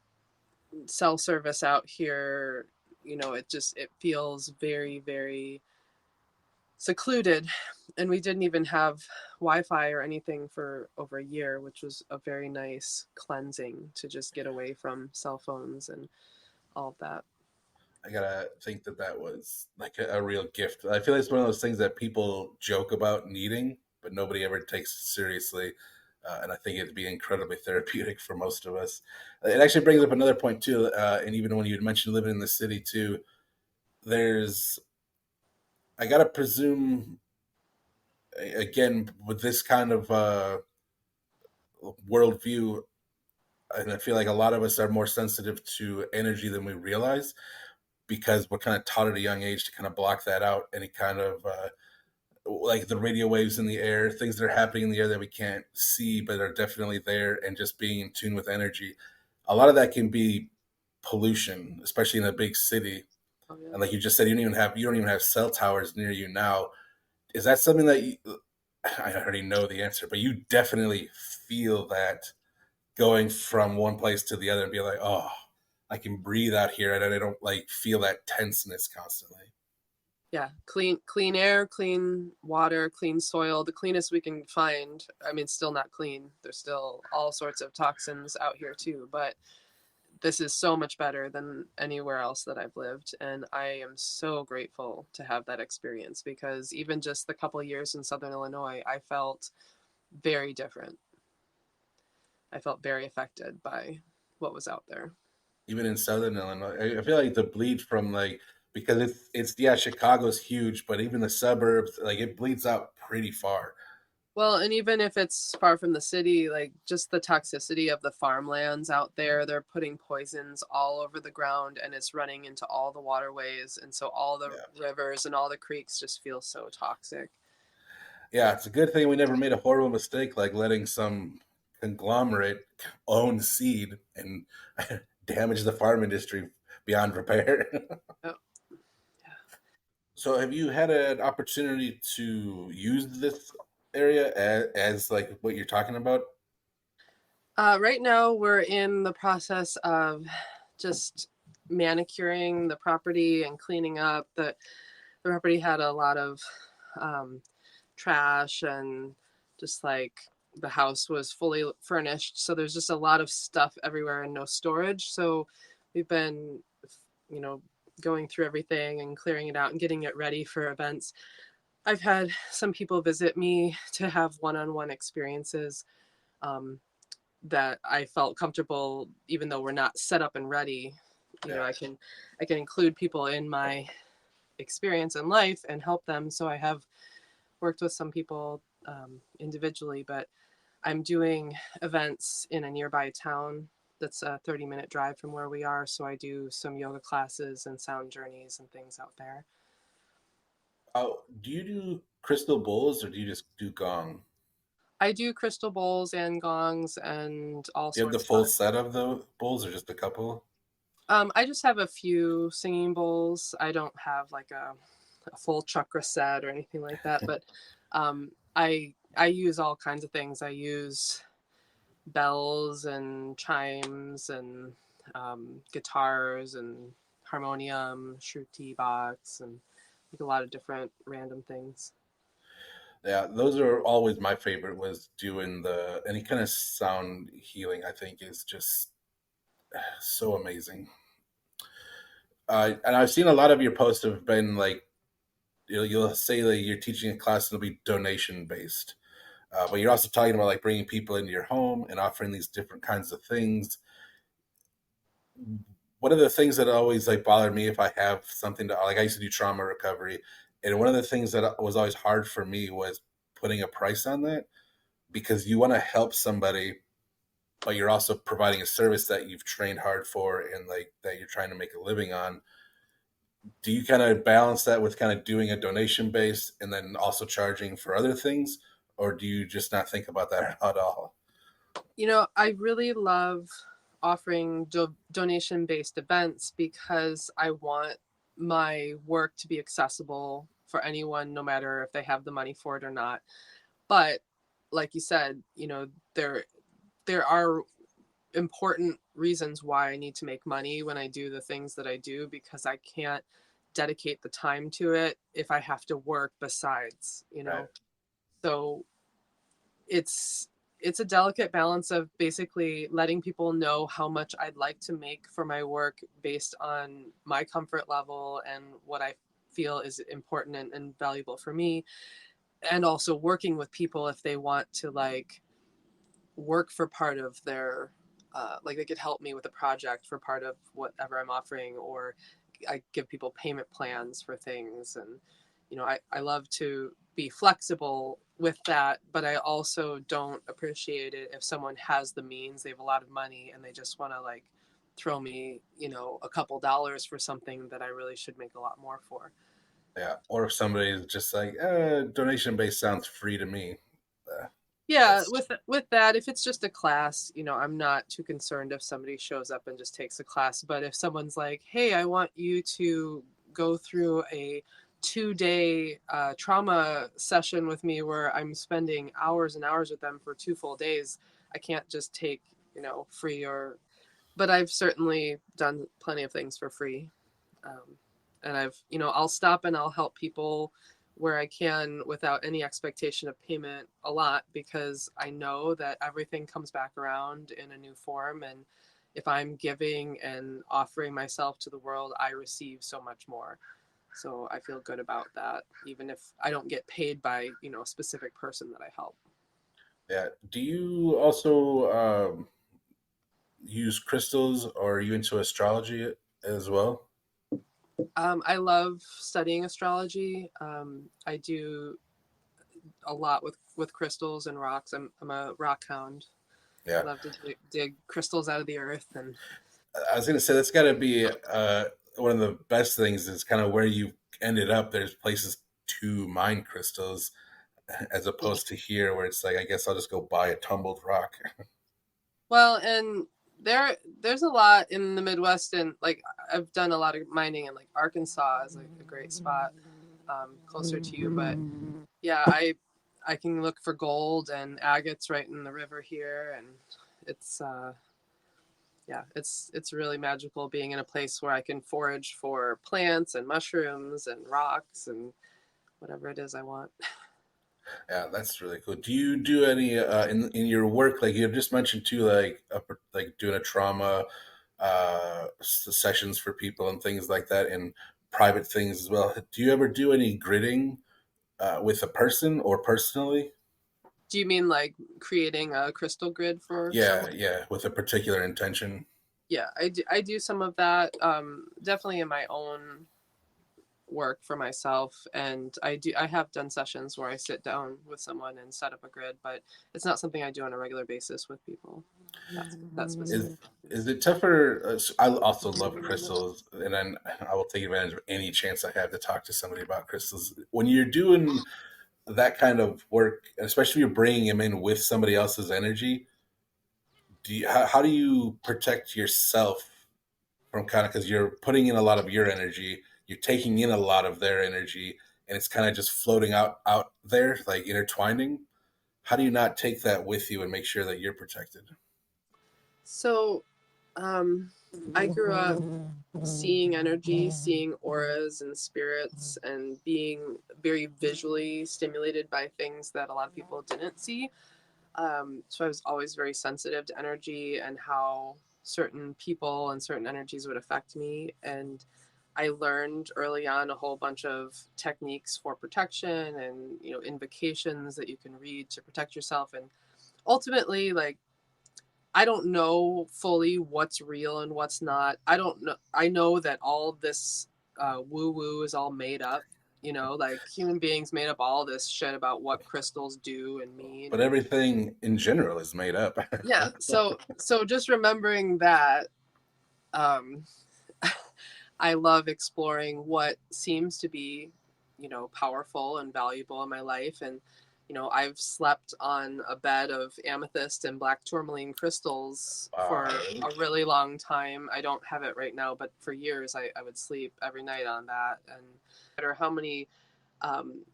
cell service out here. It feels very very secluded, and we didn't even have Wi-Fi or anything for over a year, which was a very nice cleansing to just get away from cell phones and all of that. I gotta think that that was like a real gift. I feel like it's one of those things that people joke about needing, but nobody ever takes seriously. And I think it'd be incredibly therapeutic for most of us. It actually brings up another point too. And even when you had mentioned living in the city too, there's I gotta presume again with this kind of worldview, and I feel like a lot of us are more sensitive to energy than we realize because we're kind of taught at a young age to kind of block that out. Any kind of like the radio waves in the air, things that are happening in the air that we can't see but are definitely there, and just being in tune with energy. A lot of that can be pollution, especially in a big city. Oh yeah. And like you just said, you don't even have cell towers near you now. Is that something that you, I already know the answer, but you definitely feel that going from one place to the other and be like, oh, I can breathe out here and I don't like feel that tenseness constantly. Yeah, clean air, clean water, clean soil, the cleanest we can find. I mean, still not clean. There's still all sorts of toxins out here too, but this is so much better than anywhere else that I've lived. And I am so grateful to have that experience because even just the couple of years in Southern Illinois, I felt very different. I felt very affected by what was out there. Even in Southern Illinois, I feel like the bleed from like because it's yeah, Chicago's huge, but even the suburbs, like it bleeds out pretty far. Well, and even if it's far from the city, like just the toxicity of the farmlands out there, they're putting poisons all over the ground and it's running into all the waterways. And so all the Yeah. rivers and all the creeks just feel so toxic. Yeah, it's a good thing we never made a horrible mistake like letting some conglomerate own seed and damage the farm industry beyond repair. Oh, So, have you had an opportunity to use this area as like what you're talking about? right now, we're in the process of just manicuring the property and cleaning up. The property had a lot of um, trash and just like the house was fully furnished. So there's just a lot of stuff everywhere and no storage. So we've been, you know, going through everything and clearing it out and getting it ready for events. I've had some people visit me to have one on one experiences. Um, that I felt comfortable, even though we're not set up and ready. You know, Yeah. I can include people in my experience in life and help them. So I have worked with some people individually, but I'm doing events in a nearby town that's a 30-minute drive from where we are. So I do some yoga classes and sound journeys and things out there. Oh, do you do crystal bowls or do you just do gong? I do crystal bowls and gongs and all Do you have the sorts full of. set of the bowls or just a couple? I just have a few singing bowls. I don't have like a full chakra set or anything like that, but I use all kinds of things. I use bells and chimes and guitars and harmonium, shruti box, and like a lot of different random things. Yeah, those are always my favorite. Was doing the any kind of sound healing. I think is just so amazing. And I've seen a lot of your posts have been like you'll say that you're teaching a class and it'll be donation based, but you're also talking about like bringing people into your home and offering these different kinds of things. One of the things that always like bothered me if I have something to like I used to do trauma recovery, and one of the things that was always hard for me was putting a price on that because you want to help somebody, but you're also providing a service that you've trained hard for and like that you're trying to make a living on. Do you kind of balance that with kind of doing a donation base and then also charging for other things, or do you just not think about that at all? You know, I really love offering donation based events because I want my work to be accessible for anyone, no matter if they have the money for it or not. But like you said, you know, there are important reasons why I need to make money when I do the things that I do because I can't dedicate the time to it if I have to work besides, you Right. know. So it's it's a delicate balance of basically letting people know how much I'd like to make for my work based on my comfort level and what I feel is important and valuable for me, and also working with people if they want to like work for part of their like they could help me with a project for part of whatever I'm offering, or I give people payment plans for things. And you know, I love to be flexible with that, but I also don't appreciate it if someone has the means, they have a lot of money, and they just want to like throw me, you know, a couple dollars for something that I really should make a lot more for. Yeah. Or if somebody is just like, donation based sounds free to me. Uh, Yeah, that's with that, if it's just a class, you know, I'm not too concerned if somebody shows up and just takes a class. But if someone's like, "Hey, I want you to go through a 2-day trauma session with me where I'm spending hours and hours with them for 2 full days," I can't just take, you know, free or. But I've certainly done plenty of things for free. Um, and I've, you know, I'll stop and I'll help people where I can without any expectation of payment a lot because I know that everything comes back around in a new form. And if I'm giving and offering myself to the world, I receive so much more. So I feel good about that, even if I don't get paid by, you know, a specific person that I help. yeah. Do you also use crystals or are you into astrology as well? I love studying astrology. I do a lot with crystals and rocks. I'm a rock hound. Yeah. I love to dig crystals out of the earth and I was gonna say that's got to be one of the best things is kind of where you ended up. There's places to mine crystals. as opposed to here where it's like, I guess I'll just go buy a tumbled rock. Well, and there's a lot in the Midwest, and like I've done a lot of mining in like Arkansas is like a great spot, closer to you. But yeah, I can look for gold and agates right in the river here, and it's yeah, it's really magical being in a place where I can forage for plants and mushrooms and rocks and whatever it is I want. Yeah, that's really cool. Do you do any in your work? Like you have just mentioned too, like doing a trauma sessions for people and things like that, and private things as well. Do you ever do any gridding with a person or personally? Do you mean like creating a crystal grid for Yeah, someone? yeah, with a particular intention. Yeah, I do some of that. Definitely in my own work for myself, and I have done sessions where I sit down with someone and set up a grid, but it's not something I do on a regular basis with people. That's Is specific. is it tougher? I also love crystals, and then I will take advantage of any chance I have to talk to somebody about crystals. When you're doing that kind of work, especially if you're bringing them in with somebody else's energy, how do you protect yourself from kind of, because you're putting in a lot of your energy, you're taking in a lot of their energy, and it's kind of just floating out there, like intertwining. How do you not take that with you and make sure that you're protected? So, um, I grew up seeing energy, seeing auras and spirits, and being very visually stimulated by things that a lot of people didn't see. So I was always very sensitive to energy and how certain people and certain energies would affect me. And I learned early on a whole bunch of techniques for protection and, you know, invocations that you can read to protect yourself. And ultimately, like, I don't know fully what's real and what's not. I don't know. I know that all this woo woo is all made up. You know, like human beings made up all this shit about what crystals do and mean. But And everything in general is made up. yeah, so just remembering that, um, I love exploring what seems to be, you know, powerful and valuable in my life. And, you know, I've slept on a bed of amethyst and black tourmaline crystals for Wow. a really long time. I don't have it right now, but for years I would sleep every night on that. And no matter how many um,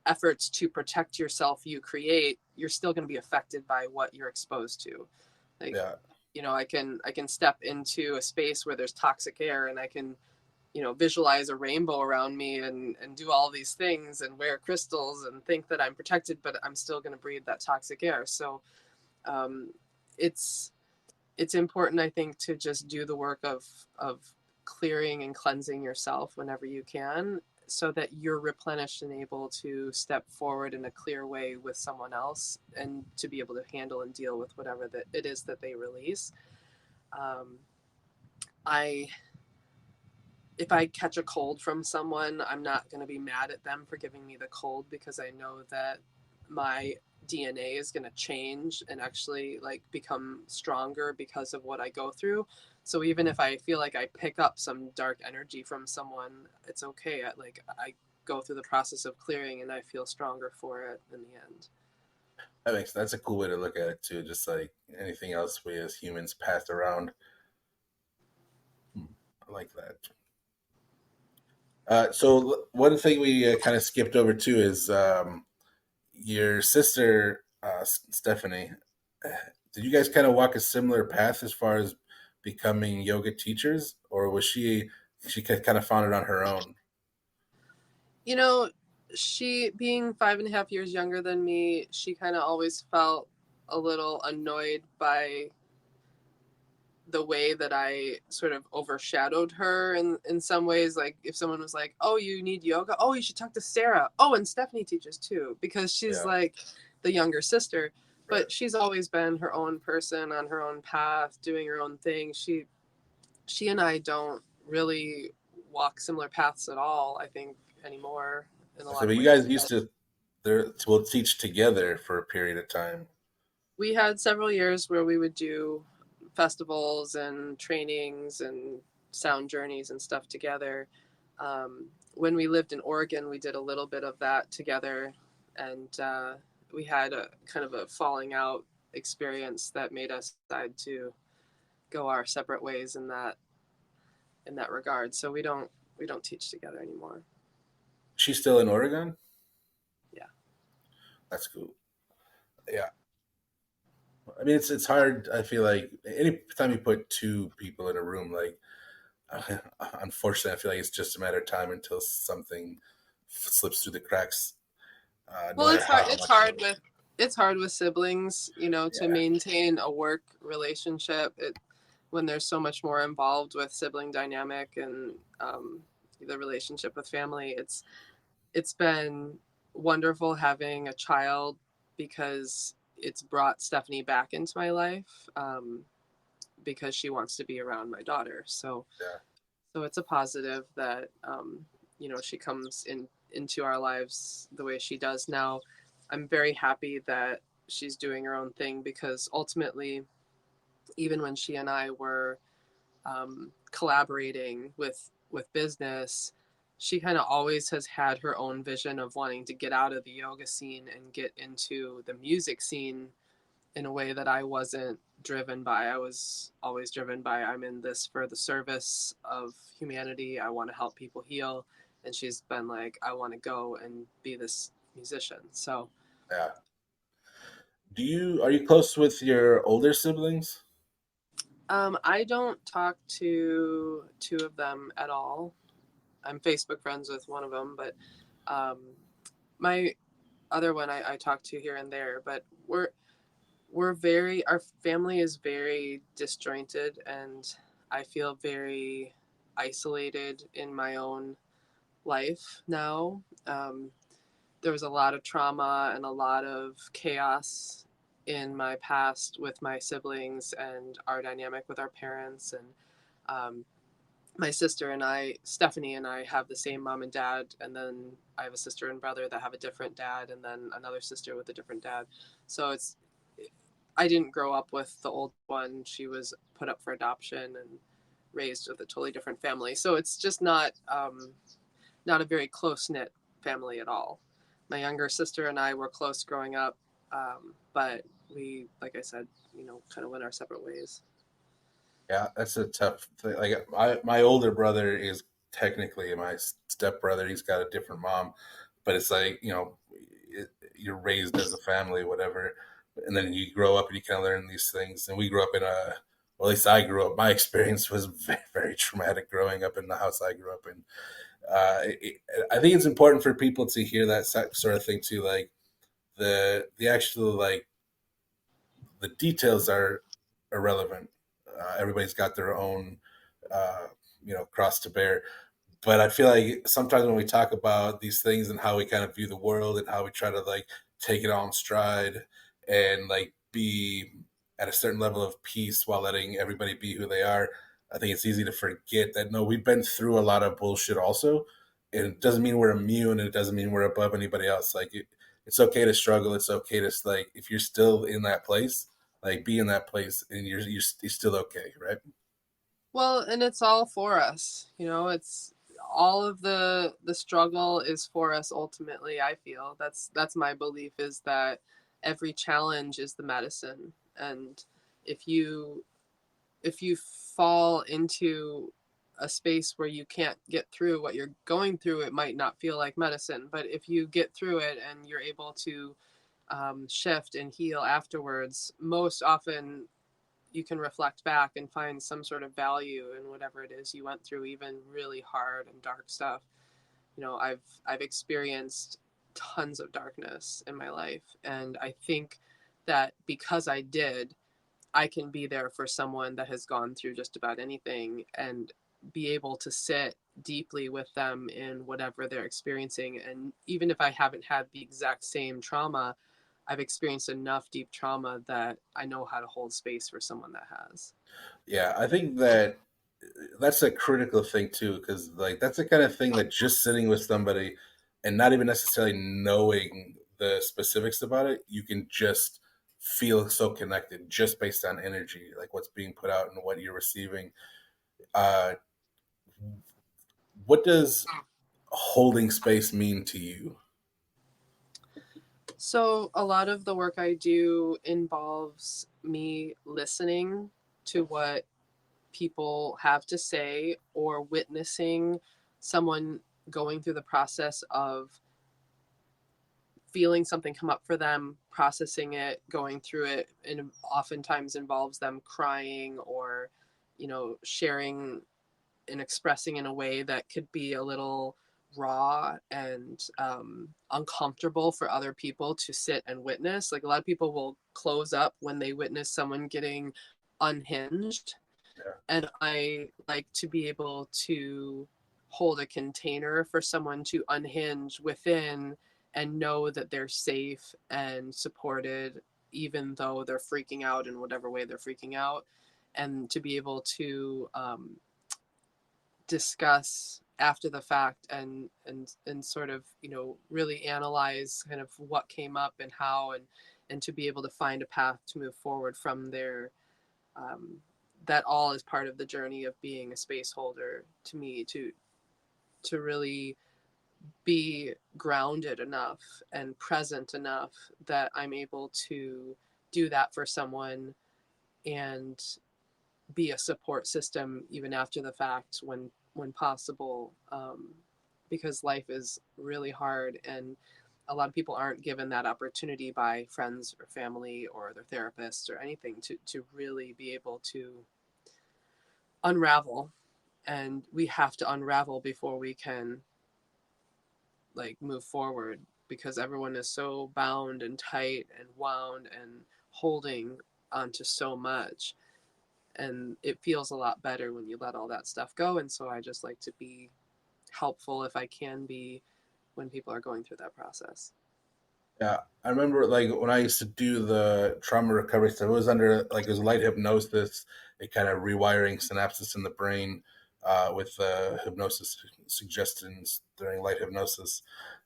efforts to protect yourself you create, you're still going to be affected by what you're exposed to. Like, Yeah. you know, I can step into a space where there's toxic air, and I can, you know, visualize a rainbow around me and do all these things and wear crystals and think that I'm protected, but I'm still going to breathe that toxic air. So um, it's it's important, I think, to just do the work of clearing and cleansing yourself whenever you can, so that you're replenished and able to step forward in a clear way with someone else and to be able to handle and deal with whatever that it is that they release. um, I If I catch a cold from someone, I'm not going to be mad at them for giving me the cold, because I know that my DNA is going to change and actually like become stronger because of what I go through. So even if I feel like I pick up some dark energy from someone, it's okay. I go through the process of clearing and I feel stronger for it in the end. That's a cool way to look at it too. Just like anything else we as humans pass around. I like that. So one thing we kind of skipped over too is your sister Stephanie. Did you guys kind of walk a similar path as far as becoming yoga teachers, or was she kind of found it on her own? You know, she being 5.5 years younger than me, she kind of always felt a little annoyed by the way that I sort of overshadowed her in some ways. Like if someone was like, "Oh, you need yoga? Oh, you should talk to Sarah. Oh, and Stephanie teaches too," because she's Yeah, like the younger sister. right. But she's always been her own person on her own path, doing her own thing. She and I don't really walk similar paths at all, I think, anymore in a So, lot of but you ways. guys used to there will teach together for a period of time. We had several years where we would do festivals and trainings and sound journeys and stuff together. When we lived in Oregon, we did a little bit of that together. and we had a kind of a falling out experience that made us decide to go our separate ways in that regard. So we don't teach together anymore. She's still in Oregon. Yeah. That's cool. Yeah, I mean it's hard. I feel like any time you put two people in a room, like unfortunately, I feel like it's just a matter of time until something slips through the cracks. No Well, matter how much you love it. it's hard with siblings, you know, to Yeah, maintain a work relationship. When there's so much more involved with sibling dynamic and the relationship with family. It's been wonderful having a child because it's brought Stephanie back into my life because she wants to be around my daughter. yeah, So it's a positive that you know she comes in into our lives the way she does now. I'm very happy that she's doing her own thing because ultimately, even when she and I were collaborating with business, she kind of always has had her own vision of wanting to get out of the yoga scene and get into the music scene in a way that I wasn't driven by. I was always driven by I'm in this for the service of humanity. I want to help people heal. And she's been like, I want to go and be this musician. So yeah. Are you close with your older siblings? I don't talk to two of them at all. I'm Facebook friends with one of them, but um, my other one I talk to here and there. But we're very our family is very disjointed, and I feel very isolated in my own life now. There was a lot of trauma and a lot of chaos in my past with my siblings and our dynamic with our parents and my sister and I, Stephanie and I, have the same mom and dad, and then I have a sister and brother that have a different dad, and then another sister with a different dad. So I didn't grow up with the old one. She was put up for adoption and raised with a totally different family. So it's just not a very close knit family at all. My younger sister and I were close growing up, but we, like I said, you know, kind of went our separate ways. Yeah, that's a tough thing. Like my older brother is technically my stepbrother. He's got a different mom, but it's like you're raised as a family, whatever, and then you grow up and you kind of learn these things. And we grew up in a, well, at least I grew up. My experience was very, very traumatic growing up in the house I grew up in. I think it's important for people to hear that sort of thing too, like the actual like the details are irrelevant. Everybody's got their own, uh, cross to bear. But I feel like sometimes when we talk about these things and how we kind of view the world and how we try to like take it all in stride and like be at a certain level of peace while letting everybody be who they are, I think it's easy to forget that no, we've been through a lot of bullshit also. And it doesn't mean we're immune and it doesn't mean we're above anybody else. Like it's okay to struggle. It's okay to like if you're still in that place, like be in that place and you're still okay, right? Well, and it's all for us. You know, it's all of the struggle is for us ultimately, I feel. That's my belief is that every challenge is the medicine. And if you if you fall into a space where you can't get through what you're going through, it might not feel like medicine. But if you get through it and you're able to shift and heal afterwards, most often you can reflect back and find some sort of value in whatever it is you went through, even really hard and dark stuff. You know, I've experienced tons of darkness in my life, and I think that because I did, I can be there for someone that has gone through just about anything and be able to sit deeply with them in whatever they're experiencing. And even if I haven't had the exact same trauma, I've experienced enough deep trauma that I know how to hold space for someone that has. Yeah, I think that that's a critical thing too, because like that's the kind of thing that just sitting with somebody and not even necessarily knowing the specifics about it, you can just feel so connected just based on energy, like what's being put out and what you're receiving. Uh, what does holding space mean to you? So, a lot of the work I do involves me listening to what people have to say or witnessing someone going through the process of feeling something come up for them, processing it, going through it, and oftentimes involves them crying or, sharing and expressing in a way that could be a little raw and uncomfortable for other people to sit and witness. Like a lot of people will close up when they witness someone getting unhinged, Yeah. and I like to be able to hold a container for someone to unhinge within and know that they're safe and supported, even though they're freaking out in whatever way they're freaking out, and to be able to discuss after the fact and sort of really analyze kind of what came up and how, and to be able to find a path to move forward from there. um, that all is part of the journey of being a space holder to me, to really be grounded enough and present enough that I'm able to do that for someone and be a support system even after the fact when possible, because life is really hard, and a lot of people aren't given that opportunity by friends or family or their therapists or anything to really be able to unravel, and we have to unravel before we can like move forward, because everyone is so bound and tight and wound and holding onto so much, and it feels a lot better when you let all that stuff go. And so I just like to be helpful if I can be when people are going through that process. Yeah, I remember like when I used to do the trauma recovery stuff. It was under like it was light hypnosis, it kind of rewiring synapses in the brain with hypnosis suggestions during light hypnosis.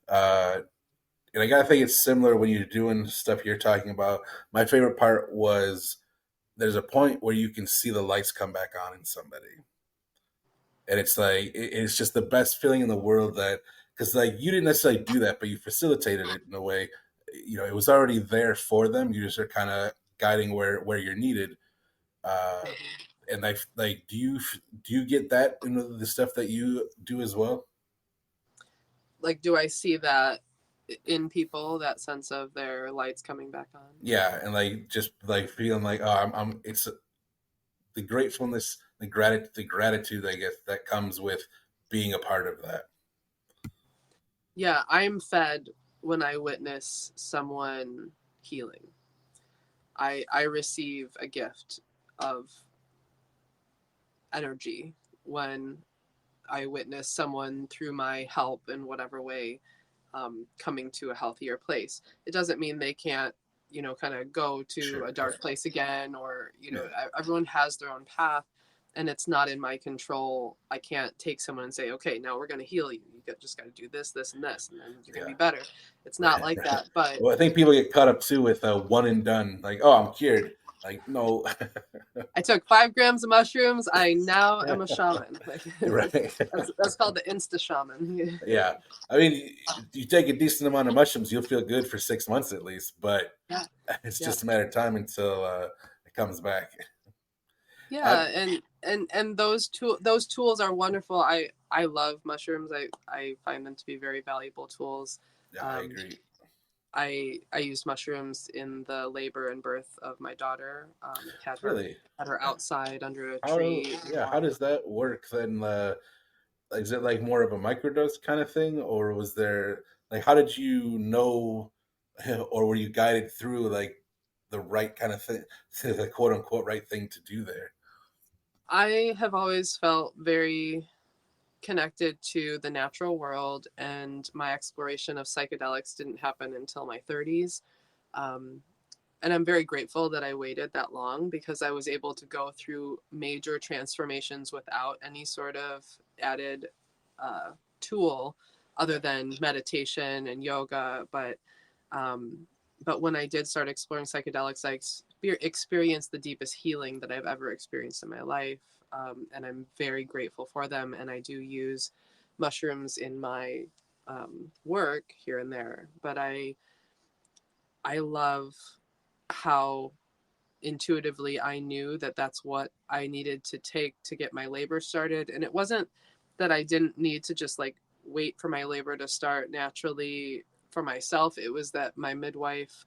Uh, and I gotta think it's similar when you're doing stuff you're talking about. My favorite part was there's a point where you can see the lights come back on in somebody, and it's like it's just the best feeling in the world that because like you didn't necessarily do that, but you facilitated it in a way. You know, it was already there for them. You just are kind of guiding where you're needed. Uh, Mhm. and like, do you get that in the stuff that you do as well? Like, do I see that in people, that sense of their lights coming back on? Yeah, and like just like feeling like oh, I'm it's the gratefulness, the gratitude, I guess, that comes with being a part of that. Yeah, I'm fed when I witness someone healing. I receive a gift of energy when I witness someone through my help in whatever way, coming to a healthier place. It doesn't mean they can't, kind of go to Sure, a right? dark place again, or, Yeah, everyone has their own path, and it's not in my control. I can't take someone and say, okay, now we're going to heal you. Just got to do this, this, and then you're going to yeah. be better. It's not Right, like right. that. But Well, I think people get caught up too with one and done. Like, oh, I'm cured. Like, no. I took 5 grams of mushrooms. I now am a shaman. Like, Right. that's called the insta shaman. Yeah. I mean, you take a decent amount of mushrooms, you'll feel good for 6 months at least, but Yeah, it's yeah. just a matter of time until it comes back. Uh, Yeah, and those tools are wonderful. I love mushrooms. I find them to be very valuable tools. yeah, I Um, agree. I used mushrooms in the labor and birth of my daughter. Had her Really? had her Uh, outside under a How, tree in yeah, how water. does that work then? Is it like more of a microdose kind of thing, or was there like how did you know, or were you guided through like the right kind of thing, the quote unquote right thing to do there? I have always felt very connected to the natural world, and my exploration of psychedelics didn't happen until my 30s. Um, and I'm very grateful that I waited that long, because I was able to go through major transformations without any sort of added uh, tool other Yeah, than meditation and yoga. Um, but when I did start exploring psychedelics, I experienced the deepest healing that I've ever experienced in my life. And I'm very grateful for them. And I do use mushrooms in my work here and there. But I love how intuitively I knew that that's what I needed to take to get my labor started. And it wasn't that I didn't need to just like wait for my labor to start naturally for myself. It was that my midwife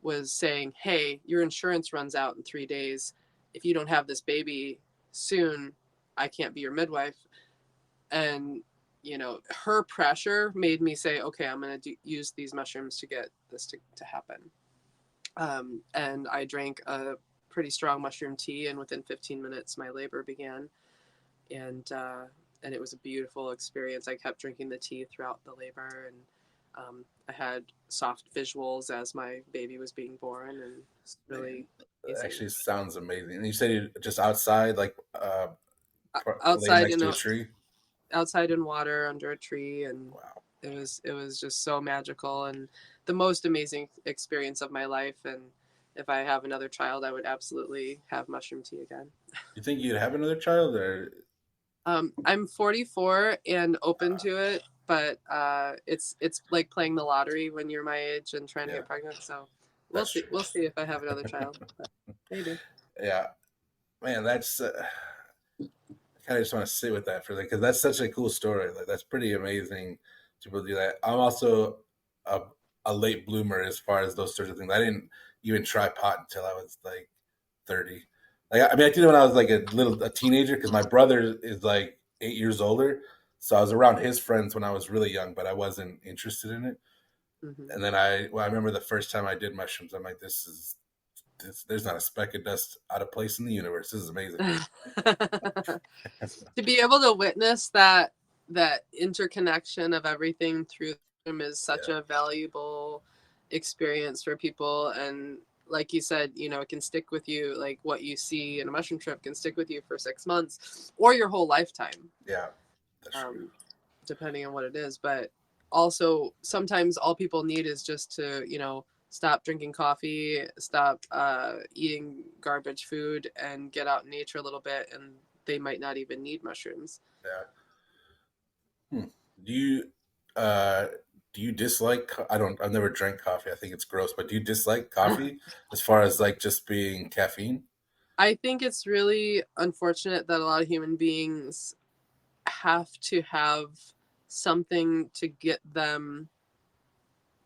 was saying, "Hey, your insurance runs out in 3 days. If you don't have this baby soon, I can't be your midwife." And her pressure made me say, "Okay, I'm going to use these mushrooms to get this to happen." And I drank a pretty strong mushroom tea, and within 15 minutes, my labor began, and uh, and it was a beautiful experience. I kept drinking the tea throughout the labor, and I had soft visuals as my baby was being born, and it's Man, really that amazing. actually sounds amazing. And you said you just outside, like laying Outside next in to a tree. outside in water under a tree, and Wow. it was just so magical and the most amazing experience of my life. And if I have another child, I would absolutely have mushroom tea again. You think you'd have another child, or I'm 44 and open to it, but it's like playing the lottery when you're my age and trying to yeah, get pregnant. So we'll that's see. true. We'll see if I have another child. But maybe. Yeah, man, that's I kind of just want to sit with that for like because that's such a cool story. Like that's pretty amazing to be able to do that. I'm also a, a late bloomer as far as those sorts of things. I didn't even try pot until I was like 30. Like I mean, I did it when I was like a teenager because my brother is like 8 years older, so I was around his friends when I was really young, but I wasn't interested in it. Hmm. And then I remember the first time I did mushrooms, I'm like, there's not a speck of dust out of place in the universe. This is amazing. To be able to witness that interconnection of everything through them is such Yeah, a valuable experience for people. And like you said, it can stick with you. Like what you see in a mushroom trip can stick with you for 6 months or your whole lifetime, yeah, that's true. um, depending on what it is. But also sometimes all people need is just to stop drinking coffee, stop eating garbage food, and get out in nature a little bit, and they might not even need mushrooms. Yeah. Hmm. Do you uh do you dislike I don't I've never drank coffee. I think it's gross, but do you dislike coffee as far as like just being caffeine? I think it's really unfortunate that a lot of human beings have to have something to get them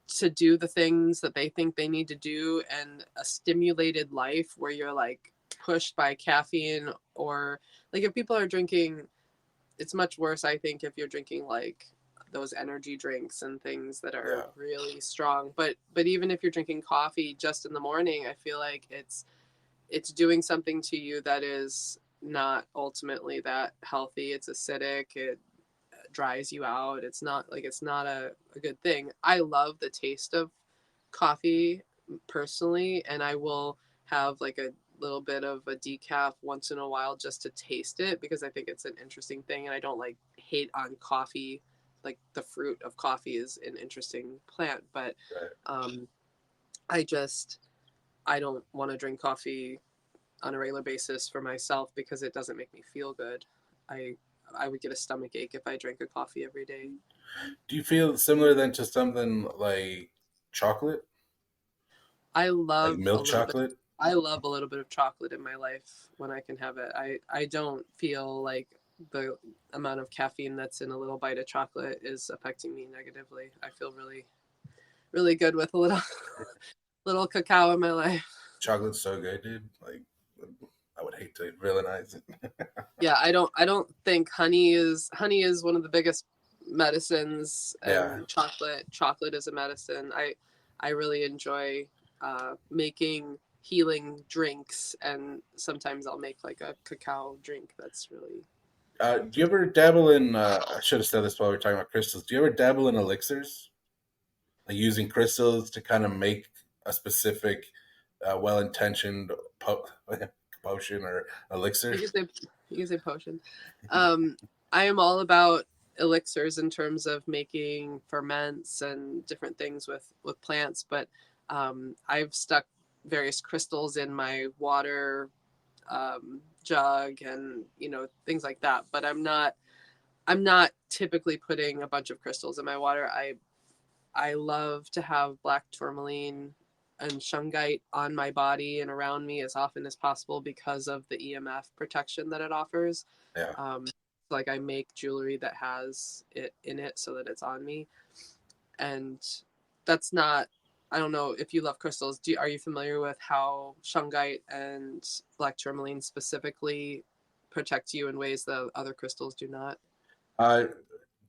to do the things that they think they need to do, and a stimulated life where you're like pushed by caffeine. Or like if people are drinking, it's much worse, I think, if you're drinking like those energy drinks and things that are Yeah, really strong. But even if you're drinking coffee just in the morning, I feel like it's doing something to you that is not ultimately that healthy. It's acidic. It dries you out. It's not a good thing. I love the taste of coffee personally, and I will have like a little bit of a decaf once in a while just to taste it, because I think it's an interesting thing, and I don't like hate on coffee. Like the fruit of coffee is an interesting plant, but right. um, I don't want to drink coffee on a regular basis for myself because it doesn't make me feel good. I I would get a stomach ache if I drank a coffee every day. Do you feel similar then to something like chocolate? I Like love a milk little bit. chocolate? I love a little bit of chocolate in my life when I can have it. I don't feel like the amount of caffeine that's in a little bite of chocolate is affecting me negatively. I feel really really good with a little little cacao in my life. Chocolate's so good, dude. Like I would hate to villainize it. Yeah, I don't think honey is one of the biggest medicines, Yeah. and chocolate is a medicine. I really enjoy making healing drinks, and sometimes I'll make like a cacao drink that's really Do you ever dabble in I should have said this while we were talking about crystals. Do you ever dabble in elixirs? Like using crystals to kind of make a specific well-intentioned po- potion or elixir. you can say you can say potion. Um, I am all about elixirs in terms of making ferments and different things with plants, but I've stuck various crystals in my water jug, and things like that. But I'm not typically putting a bunch of crystals in my water. I love to have black tourmaline and shungite on my body and around me as often as possible because of the EMF protection that it offers. Yeah. Like I make jewelry that has it in it so that it's on me, and that's not. I don't know if you love crystals. Are you familiar with how shungite and black tourmaline specifically protect you in ways that other crystals do not? Uh,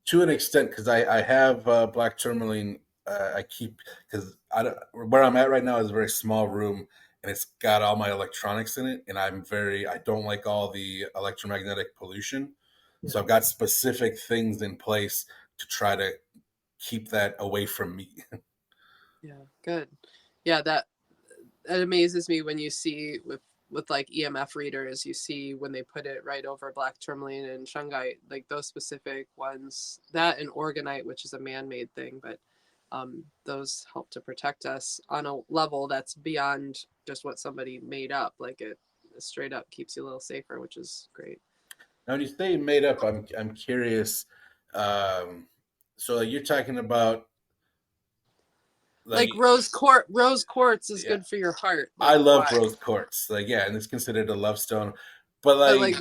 to an extent, because I have black tourmaline. I keep because I don't, where I'm at right now is a very small room, and it's got all my electronics in it, and I don't like all the electromagnetic pollution, Yeah. so I've got specific things in place to try to keep that away from me. Yeah, good. Yeah, that it amazes me when you see with like EMF readers, you see when they put it right over black tourmaline and shungite, like those specific ones, that and organite, which is a man-made thing, but those help to protect us on a level that's beyond just what somebody made up. Like it straight up keeps you a little safer, which is great. Now, when you say made up, I'm curious. Um, so like, you're talking about Like like rose quartz is yeah, good for your heart. I Like love why? rose quartz. Like yeah, and it's considered a love stone. But But like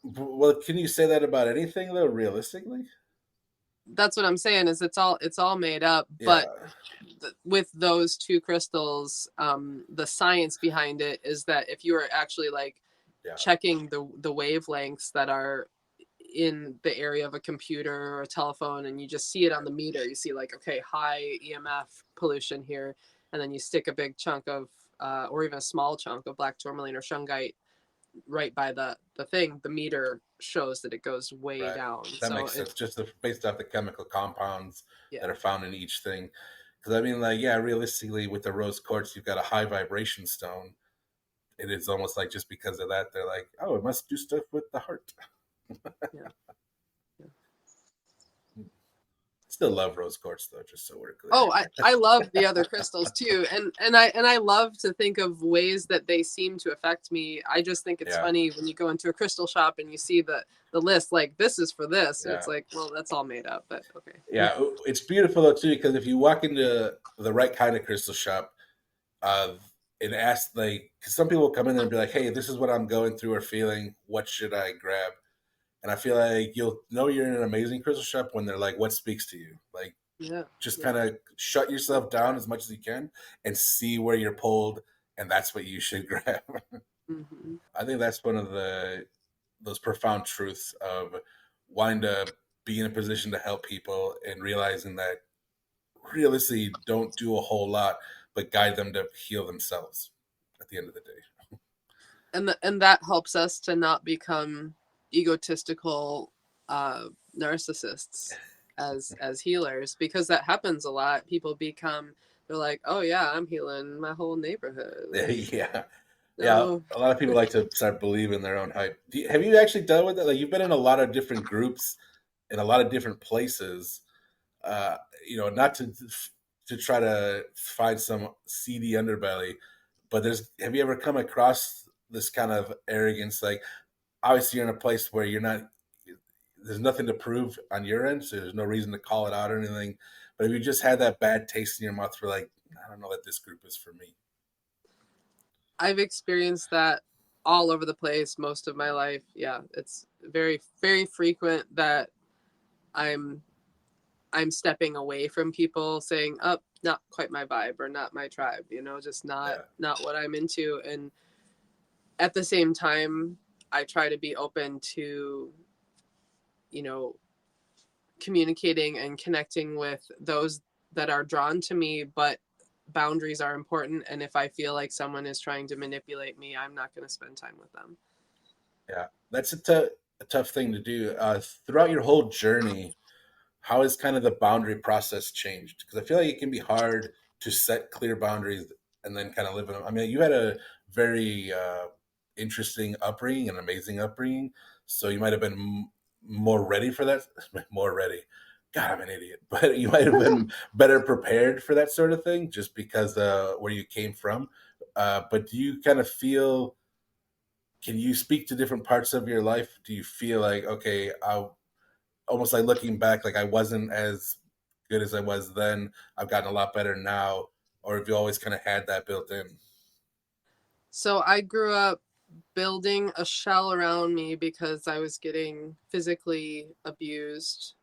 well, can you say that about anything though? Realistically, that's what I'm saying is it's all made up, yeah, but with those two crystals, the science behind it is that if you are actually like yeah, checking the wavelengths that are in the area of a computer or a telephone, and you just see it on the meter, you see like okay, high EMF pollution here, and then you stick a big chunk of or even a small chunk of black tourmaline or shungite right by the thing, the meter shows that it goes way right. down. That So makes it sense. Just based off the chemical compounds yeah that are found in each thing. Because I mean, like yeah, realistically, with the rose quartz, you've got a high vibration stone. It is almost like just because of that, they're like, oh, it must do stuff with the heart. yeah yeah. Still love rose quartz though, just so we're clear. Oh, I love the other crystals too, and I love to think of ways that they seem to affect me. I just think it's Yeah, funny when you go into a crystal shop and you see the list like this is for this, and yeah. it's like, well, that's all made up, but okay. Yeah, it's beautiful though too because if you walk into the right kind of crystal shop, uh, and ask like, cause some people come in there and be like, "Hey, this is what I'm going through or feeling. What should I grab?" And I feel like you'll know you're in an amazing crystal shop when they're like, "What speaks to you?" Like, Yeah, just yeah. kind of shut yourself down as much as you can and see where you're pulled, and that's what you should grab. Hmm. I think that's one of the those profound truths of wanting to be in a position to help people and realizing that realistically don't do a whole lot, but guide them to heal themselves at the end of the day. And that helps us to not become egotistical uh, narcissists as healers, because that happens a lot. People become they're like, oh yeah, I'm healing my whole neighborhood. Like Yeah. Yeah. no, A lot of people like to start believing their own hype. Have you actually dealt with that? Like you've been in a lot of different groups in a lot of different places. Uh, not to try to find some seedy underbelly, but have you ever come across this kind of arrogance? Like obviously you're in a place where you're not there's nothing to prove on your end, so there's no reason to call it out or anything. But if you just had that bad taste in your mouth for like, I don't know that this group is for me. I've experienced that all over the place most of my life. Yeah, it's very frequent that I'm I'm stepping away from people saying, "Up, oh, not quite my vibe or not my tribe," just Yeah, not what I'm into. And at the same time, I try to be open to, you know, communicating and connecting with those that are drawn to me, but boundaries are important, and if I feel like someone is trying to manipulate me, I'm not going to spend time with them. yeah, that's a tough thing to do. Throughout your whole journey, how has kind of the boundary process changed? Because I feel like it can be hard to set clear boundaries and then kind of live in them. I mean, you had a very interesting upbringing, an amazing upbringing, so you might have been more ready for that. More ready. God, I'm an idiot, but you might have been better prepared for that sort of thing just because where you came from. But do you kind of feel? Can you speak to different parts of your life? Do you feel like okay, almost like looking back, like I wasn't as good as I was then. I've gotten a lot better now. or have you always kind of had that built in? So I grew up building a shell around me because I was getting physically abused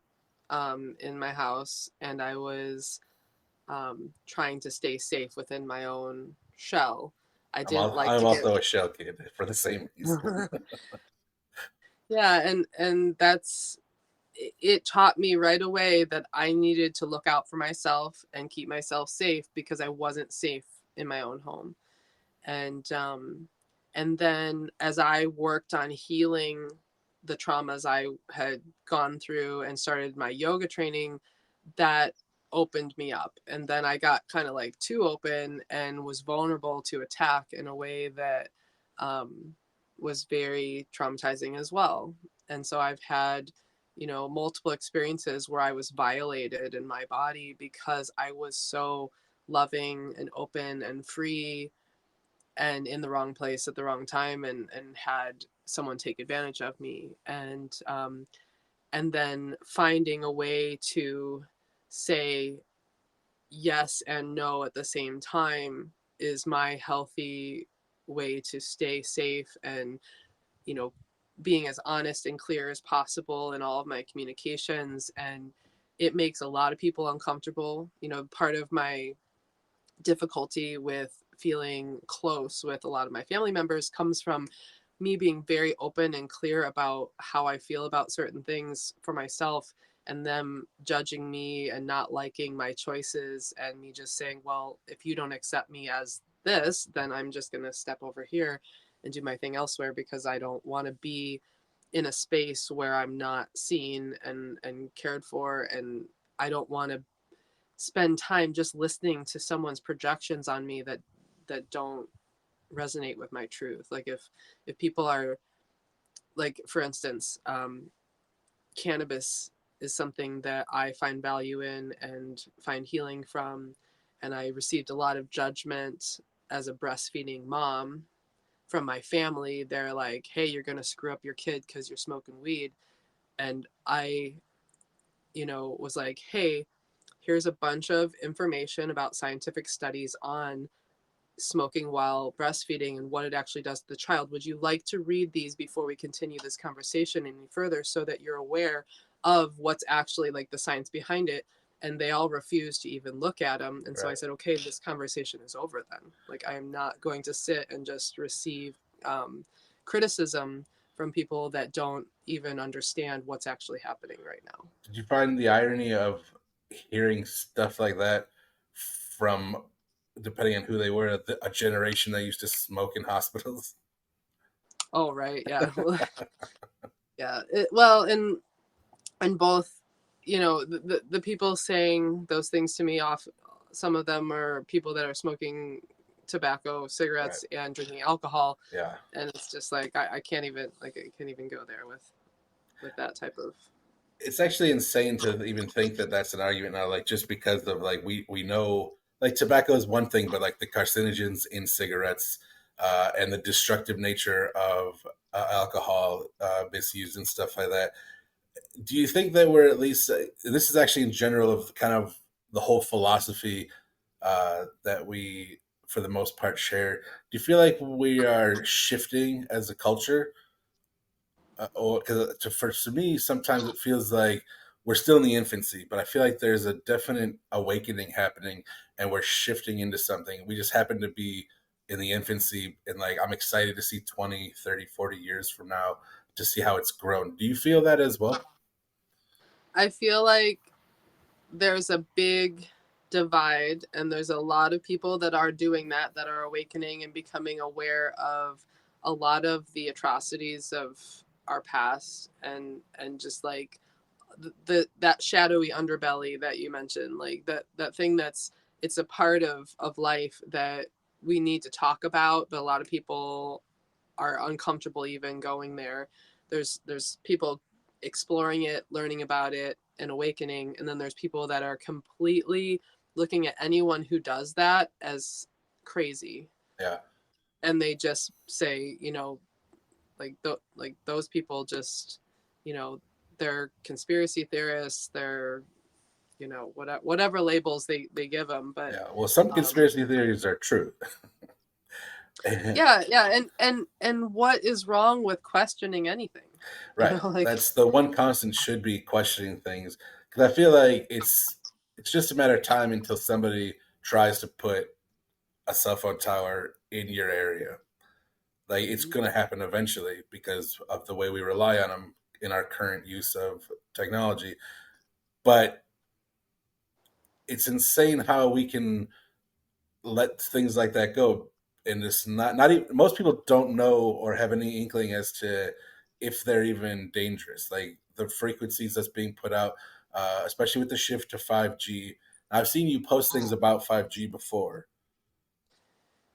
in my house, and I was trying to stay safe within my own shell. I didn't like I'm to get also a shell kid for the same reason. yeah, and that's it taught me right away that I needed to look out for myself and keep myself safe because I wasn't safe in my own home. And and then as I worked on healing the traumas I had gone through and started my yoga training, that opened me up. And then I got kind of like too open and was vulnerable to attack in a way that um, was very traumatizing as well. And so I've had, you know, multiple experiences where I was violated in my body because I was so loving and open and free and in the wrong place at the wrong time, and had someone take advantage of me. And then finding a way to say yes and no at the same time is my healthy way to stay safe, and you know, being as honest and clear as possible in all of my communications. And it makes a lot of people uncomfortable. You know, part of my difficulty with feeling close with a lot of my family members comes from me being very open and clear about how I feel about certain things for myself, and them judging me and not liking my choices, and me just saying, well, if you don't accept me as this, then I'm just going to step over here and do my thing elsewhere, because I don't want to be in a space where I'm not seen and cared for, and I don't want to spend time just listening to someone's projections on me that don't resonate with my truth. Like if people are like, for instance, cannabis is something that I find value in and find healing from, and I received a lot of judgment as a breastfeeding mom from my family. They're like, hey, you're going to screw up your kid because you're smoking weed. And I, you know, was like, hey, here's a bunch of information about scientific studies on smoking while breastfeeding and what it actually does to the child. Would you like to read these before we continue this conversation any further, so that you're aware of what's actually like the science behind it? And they all refused to even look at them. And so I Right. said, okay, this conversation is over then. Like, I am not going to sit and just receive um, criticism from people that don't even understand what's actually happening right now. Did you find the irony of hearing stuff like that from, depending on who they were, a generation that used to smoke in hospitals? Oh, right. Yeah. Yeah. Well, and both, you know, the people saying those things to me off, some of them are people that are smoking tobacco, Right. cigarettes, and drinking alcohol. Yeah. And it's just like, I can't even, like, I can't even go there with that type of. It's actually insane to even think that that's an argument now, like just because of like we know like tobacco is one thing, but like the carcinogens in cigarettes and the destructive nature of alcohol misuse and stuff like that. Do you think that we're at least this is actually in general of kind of the whole philosophy that we for the most part share? Do you feel like we are shifting as a culture, or because for me sometimes it feels like we're still in the infancy, but I feel like there's a definite awakening happening and we're shifting into something. We just happen to be in the infancy, and like I'm excited to see 20, 30, 40 years from now to see how it's grown. Do you feel that as well? I feel like there's a big divide, and there's a lot of people that are doing that are awakening and becoming aware of a lot of the atrocities of our past, and just like that shadowy underbelly that you mentioned, like that thing that's, it's a part of life that we need to talk about, but a lot of people are uncomfortable even going there. There's people exploring it, learning about it, and awakening, and then there's people that are completely looking at anyone who does that as crazy, Yeah. and they just say, you know, like those people just, you know, they're conspiracy theorists, they're whatever labels they give them. But Yeah. Well, some um, conspiracy theories are true. yeah, yeah, and what is wrong with questioning anything? Right. Like, That's the one constant should be questioning things because I feel like it's just a matter of time until somebody tries to put a cell phone tower in your area. Like it's mhm. going to happen eventually because of the way we rely on them in our current use of technology. But it's insane how we can let things like that go, and it's not even most people don't know or have any inkling as to if they're even dangerous, like the frequencies that's being put out, especially with the shift to 5G. I've seen you post things about 5G before.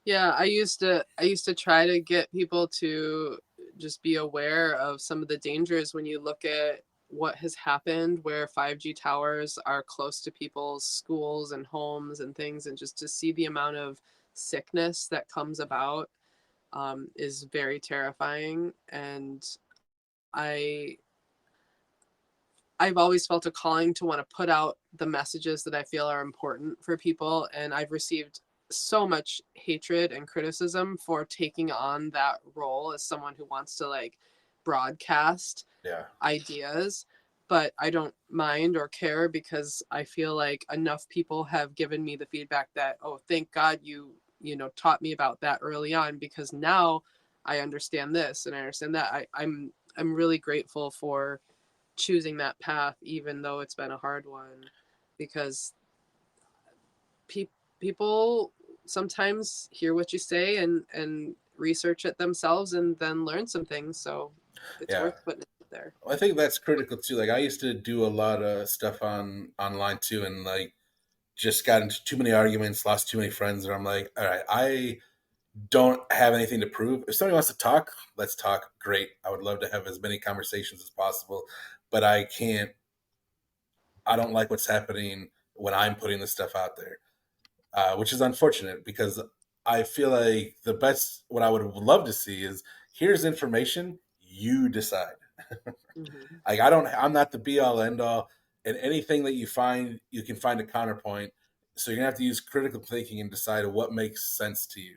Yeah, I used to try to get people to just be aware of some of the dangers when you look at what has happened where 5G towers are close to people's schools and homes and things, and just to see the amount of sickness that comes about is very terrifying. And I I've always felt a calling to want to put out the messages that I feel are important for people. And I've received so much hatred and criticism for taking on that role as someone who wants to like broadcast Yeah, ideas. But I don't mind or care because I feel like enough people have given me the feedback that, oh, thank God you taught me about that early on, because now I understand this and I understand that. I'm really grateful for choosing that path, even though it's been a hard one, because pe- people sometimes hear what you say and research it themselves and then learn some things. So it's yeah. worth putting it there. I think that's critical too. Like I used to do a lot of stuff on online too, and like just got into too many arguments, lost too many friends, and I'm like, all right, I don't have anything to prove. If somebody wants to talk, let's talk. Great. I would love to have as many conversations as possible, but I can't. I don't like what's happening when I'm putting this stuff out there, which is unfortunate because I feel like the best. What I would love to see is here's information. You decide. Mm-hmm. Like I don't. I'm not the be all end all. And anything that you find, you can find a counterpoint. So you're gonna have to use critical thinking and decide what makes sense to you.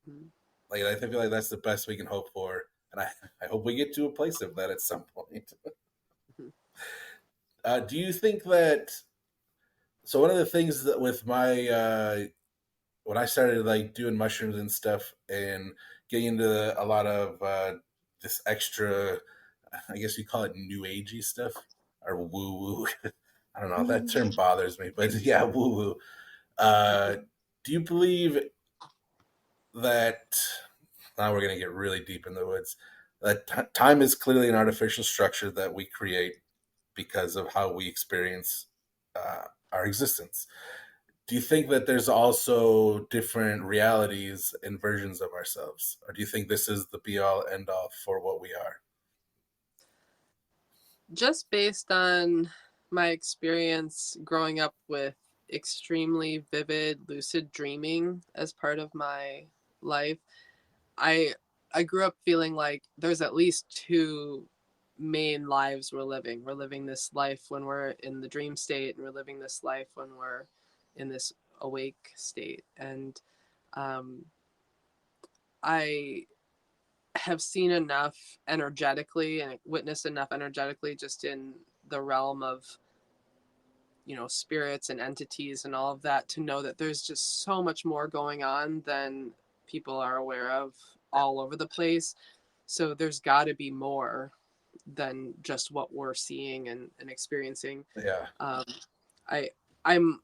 Mm-hmm. Like I feel like that's the best we can hope for, and I hope we get to a place of that at some point. Do you think that? So one of the things that with my when I started like doing mushrooms and stuff and getting into a lot of this extra, I guess you call it new agey stuff or woo woo. I don't know. That term bothers me, but yeah, woo woo. Uh, do you believe that now we're going to get really deep in the woods? That time is clearly an artificial structure that we create because of how we experience our existence. Do you think that there's also different realities and versions of ourselves, or do you think this is the be all end all for what we are? Just based on my experience growing up with extremely vivid lucid dreaming as part of my life, I I grew up feeling like there's at least two main lives we're living. We're living this life when we're in the dream state, and we're living this life when we're in this awake state. And um, I have seen enough energetically and witnessed enough energetically just in the realm of spirits and entities and all of that to know that there's just so much more going on than people are aware of all over the place. So there's got to be more than just what we're seeing and experiencing. Yeah, um, I I'm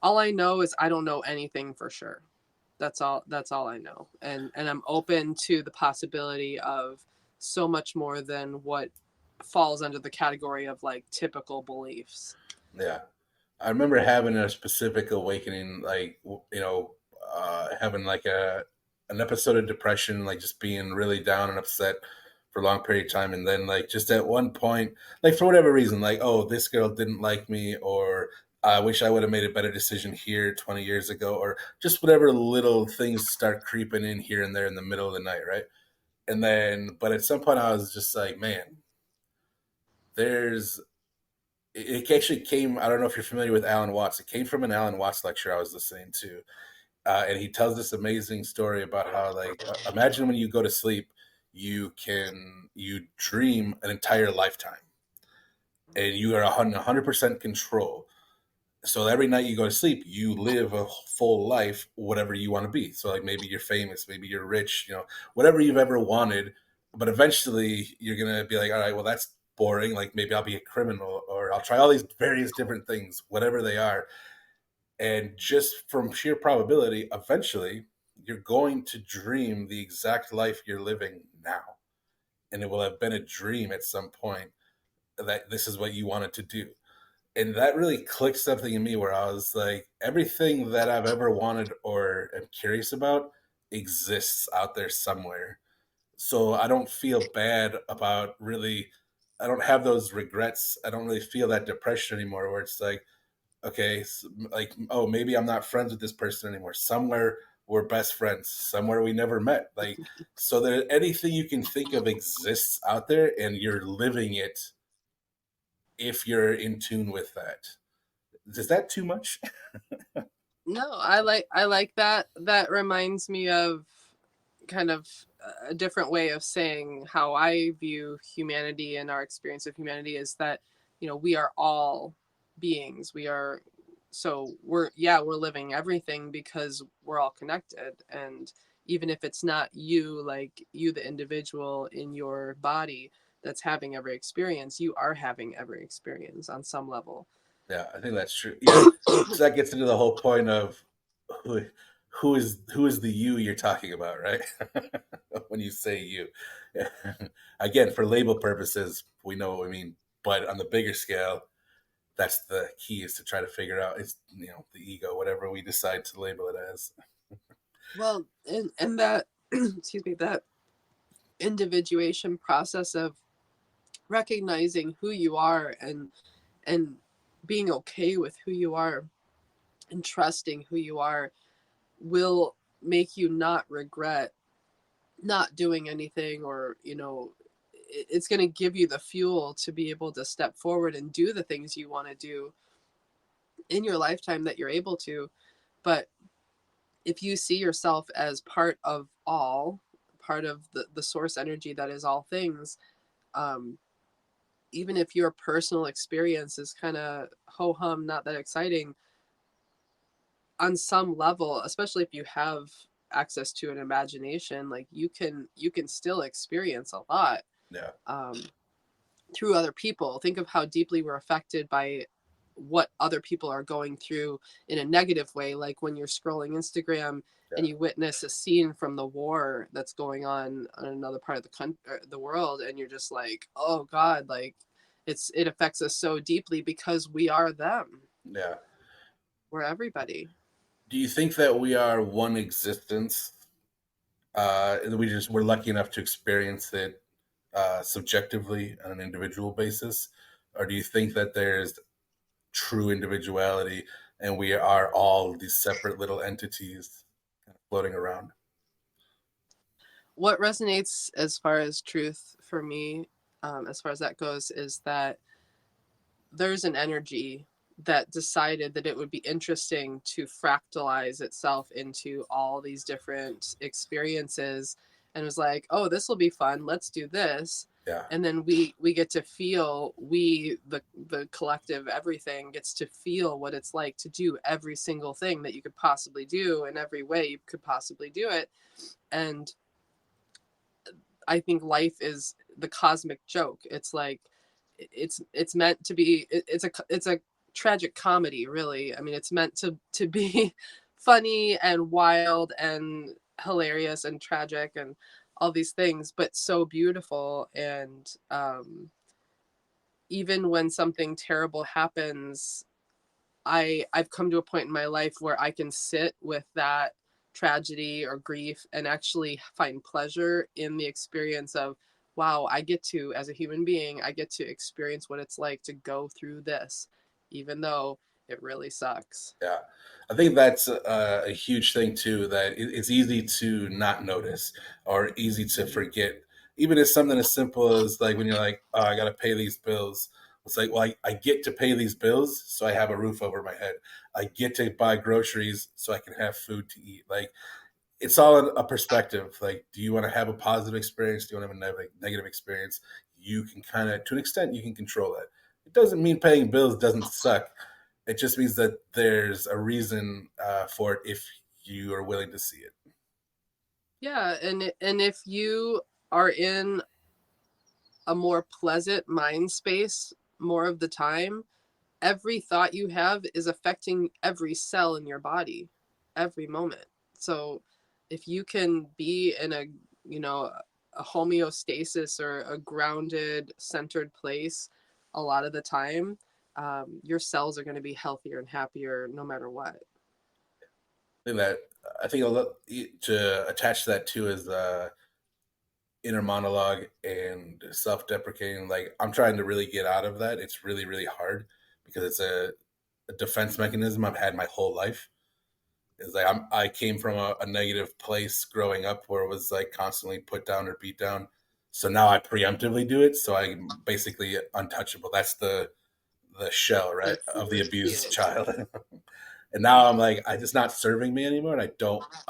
all I know is I don't know anything for sure. That's all I know, and I'm open to the possibility of so much more than what falls under the category of like typical beliefs. yeah. I remember having a specific awakening, like having like a an episode of depression, like just being really down and upset for a long period of time, and then like just at one point, like for whatever reason, like oh this girl didn't like me, or I wish I would have made a better decision here 20 years ago, or just whatever little things start creeping in here and there in the middle of the night, right? And then, but at some point, I was just like, man, there's it actually came. I don't know if you're familiar with Alan Watts. It came from an Alan Watts lecture I was listening to, and he tells this amazing story about how, like, imagine when you go to sleep, you dream an entire lifetime, and you are 100% control. So every night you go to sleep, you live a full life, whatever you want to be. So like maybe you're famous, maybe you're rich, whatever you've ever wanted. But eventually you're gonna be like, all right, well that's boring. Like maybe I'll be a criminal, or I'll try all these various different things, whatever they are. And just from sheer probability, eventually you're going to dream the exact life you're living now. And it will have been a dream at some point that this is what you wanted to do. And that really clicked something in me where I was like, everything that I've ever wanted or am curious about exists out there somewhere. So I don't feel bad about really, I don't have those regrets. I don't really feel that depression anymore where it's like, okay, like, oh, maybe I'm not friends with this person anymore. Somewhere we're best friends, somewhere we never met. Like, so that anything you can think of exists out there and you're living it if you're in tune with that. Is that too much? No, I like that. That reminds me of kind of a different way of saying how I view humanity and our experience of humanity is that, we are all beings. We are, so we're, yeah, we're living everything because we're all connected. And even if it's not you, like you, the individual in your body that's having every experience, you are having every experience on some level. Yeah, I think that's true. So that gets into the whole point of who who is the you you're talking about, right? When you say you, again, for label purposes, we know what we mean. But on the bigger scale, that's the key, is to try to figure out, it's the ego, whatever we decide to label it as. Well, and that, excuse me, that individuation process of recognizing who you are and being okay with who you are and trusting who you are will make you not regret not doing anything, or it's going to give you the fuel to be able to step forward and do the things you want to do in your lifetime that you're able to. But if you see yourself as part of all, part of the source energy that is all things, um, even if your personal experience is kind of ho hum, not that exciting, on some level, especially if you have access to an imagination, like you can still experience a lot, Yeah, um, through other people. Think of how deeply we're affected by what other people are going through in a negative way, like when you're scrolling Instagram yeah, and you witness a scene from the war that's going on another part of the country, the world, and you're just like, oh god, like it affects us so deeply because we are them. yeah. We're everybody. Do you think that we are one existence, and we're lucky enough to experience it subjectively on an individual basis, or do you think that there's true individuality and we are all these separate little entities kind of floating around? What resonates as far as truth for me, as far as that goes, is that there's an energy that decided that it would be interesting to fractalize itself into all these different experiences, and was like, oh, this will be fun, let's do this. Yeah, And then we get to feel, the collective everything gets to feel what it's like to do every single thing that you could possibly do in every way you could possibly do it. And I think life is the cosmic joke. It's like it's meant to be. It's a tragic comedy, really. I mean, it's meant to be funny and wild and hilarious and tragic and all these things, but so beautiful. And even when something terrible happens, I've come to a point in my life where I can sit with that tragedy or grief and actually find pleasure in the experience of, wow, I get to, as a human being, I get to experience what it's like to go through this, even though it really sucks. yeah. I think that's a huge thing too. That it's easy to not notice or easy to forget. Even as something as simple as like when you're like, "Oh, I got to pay these bills." It's like, well, I get to pay these bills, so I have a roof over my head. I get to buy groceries, so I can have food to eat. Like, it's all a perspective. Like, do you want to have a positive experience? Do you want to have a negative experience? You can kind of, to an extent, you can control that. It doesn't mean paying bills doesn't suck. It just means that there's a reason for it if you are willing to see it. Yeah, and if you are in a more pleasant mind space more of the time, every thought you have is affecting every cell in your body every moment. So if you can be in a, you know, a homeostasis or a grounded centered place a lot of the time, your cells are going to be healthier and happier no matter what. That I think a lot to attach that to is inner monologue and self-deprecating. Like, I'm trying to really get out of that. It's really really hard because it's a defense mechanism I've had my whole life. Is like I came from a negative place growing up where it was like constantly put down or beat down. So now I preemptively do it. So I'm basically untouchable. That's the shell, right, That's of the abused it. child. And now I'm like, it's not serving me anymore, and I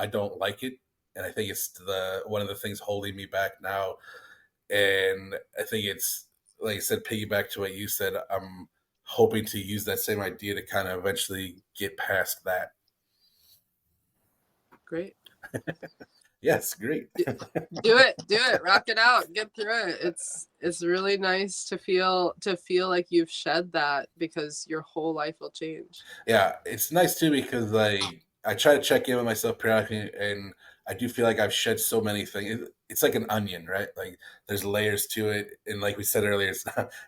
don't like it. And I think it's the one of the things holding me back now. And I think it's, like I said, piggyback to what you said. I'm hoping to use that same idea to kind of eventually get past that. Great. Yes, great. Do it, rock it out, get through it. It's really nice to feel like you've shed that because your whole life will change. Yeah, it's nice too because like I try to check in with myself periodically, and I do feel like I've shed so many things. It's like an onion, right? Like, there's layers to it, and like we said earlier,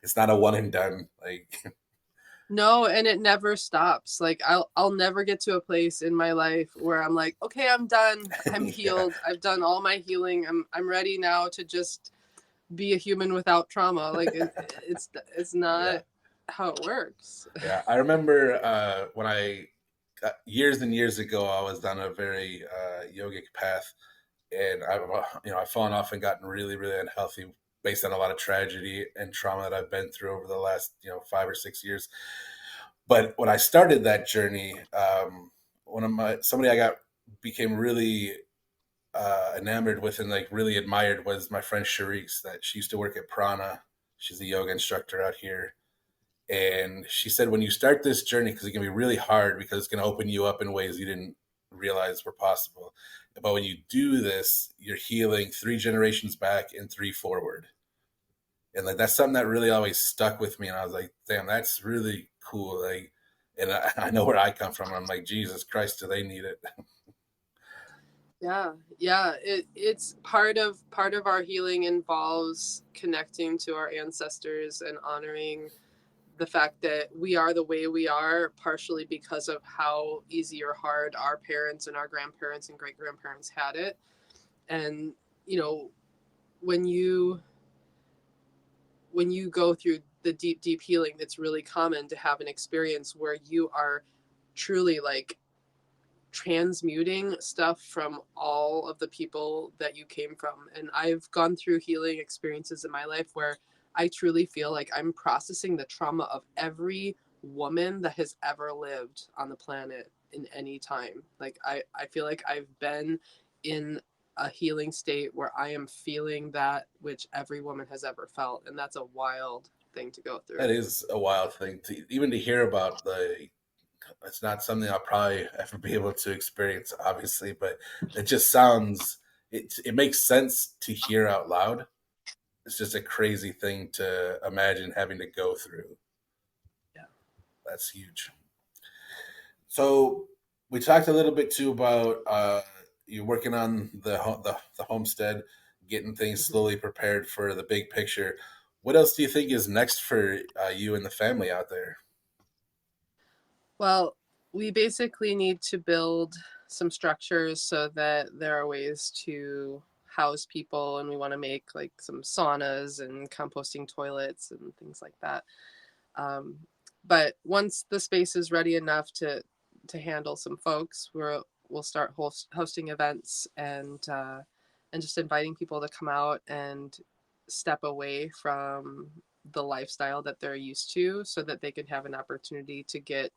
it's not a one and done. Like, No, and it never stops. Like I'll never get to a place in my life where I'm like, okay, I'm done. I'm yeah, healed. I've done all my healing. I'm ready now to just be a human without trauma. Like it's yeah, not how it works. yeah. I remember when I years and years ago, I was on a very yogic path, and I've fallen off and gotten really really unhealthy based on a lot of tragedy and trauma that I've been through over the last 5 or 6 years. But when I started that journey, one of my somebody I got became really enamored with and like really admired was my friend Sharice. That she used to work at Prana. She's a yoga instructor out here, and she said when you start this journey, because it can be really hard because it's going to open you up in ways you didn't realize were possible. But when you do this, you're healing 3 generations back and 3 forward. And like that's something that really always stuck with me. And I was like, damn, that's really cool. Like, and I know where I come from. I'm like, Jesus Christ, do they need it? Yeah, yeah. It's part of our healing involves connecting to our ancestors and honoring the fact that we are the way we are partially because of how easy or hard our parents and our grandparents and great grandparents had it. And you know, when you when you go through the deep healing, it's really common to have an experience where you are truly like transmuting stuff from all of the people that you came from. And I've gone through healing experiences in my life where I truly feel like I'm processing the trauma of every woman that has ever lived on the planet in any time. Like I feel like I've been in a healing state where I am feeling that which every woman has ever felt. And that's a wild thing to go through. That is a wild thing to even to hear about. It's not something I'll probably ever be able to experience, obviously, but it just sounds, it makes sense to hear out loud. It's just a crazy thing to imagine having to go through. Yeah. That's huge. So we talked a little bit too about you working on the homestead, getting things Mhm. slowly prepared for the big picture. What else do you think is next for you and the family out there? Well, we basically need to build some structures so that there are ways to house people, and we want to make like some saunas and composting toilets and things like that. Um, but once the space is ready enough to handle some folks, we'll start hosting events and just inviting people to come out and step away from the lifestyle that they're used to, so that they can have an opportunity to get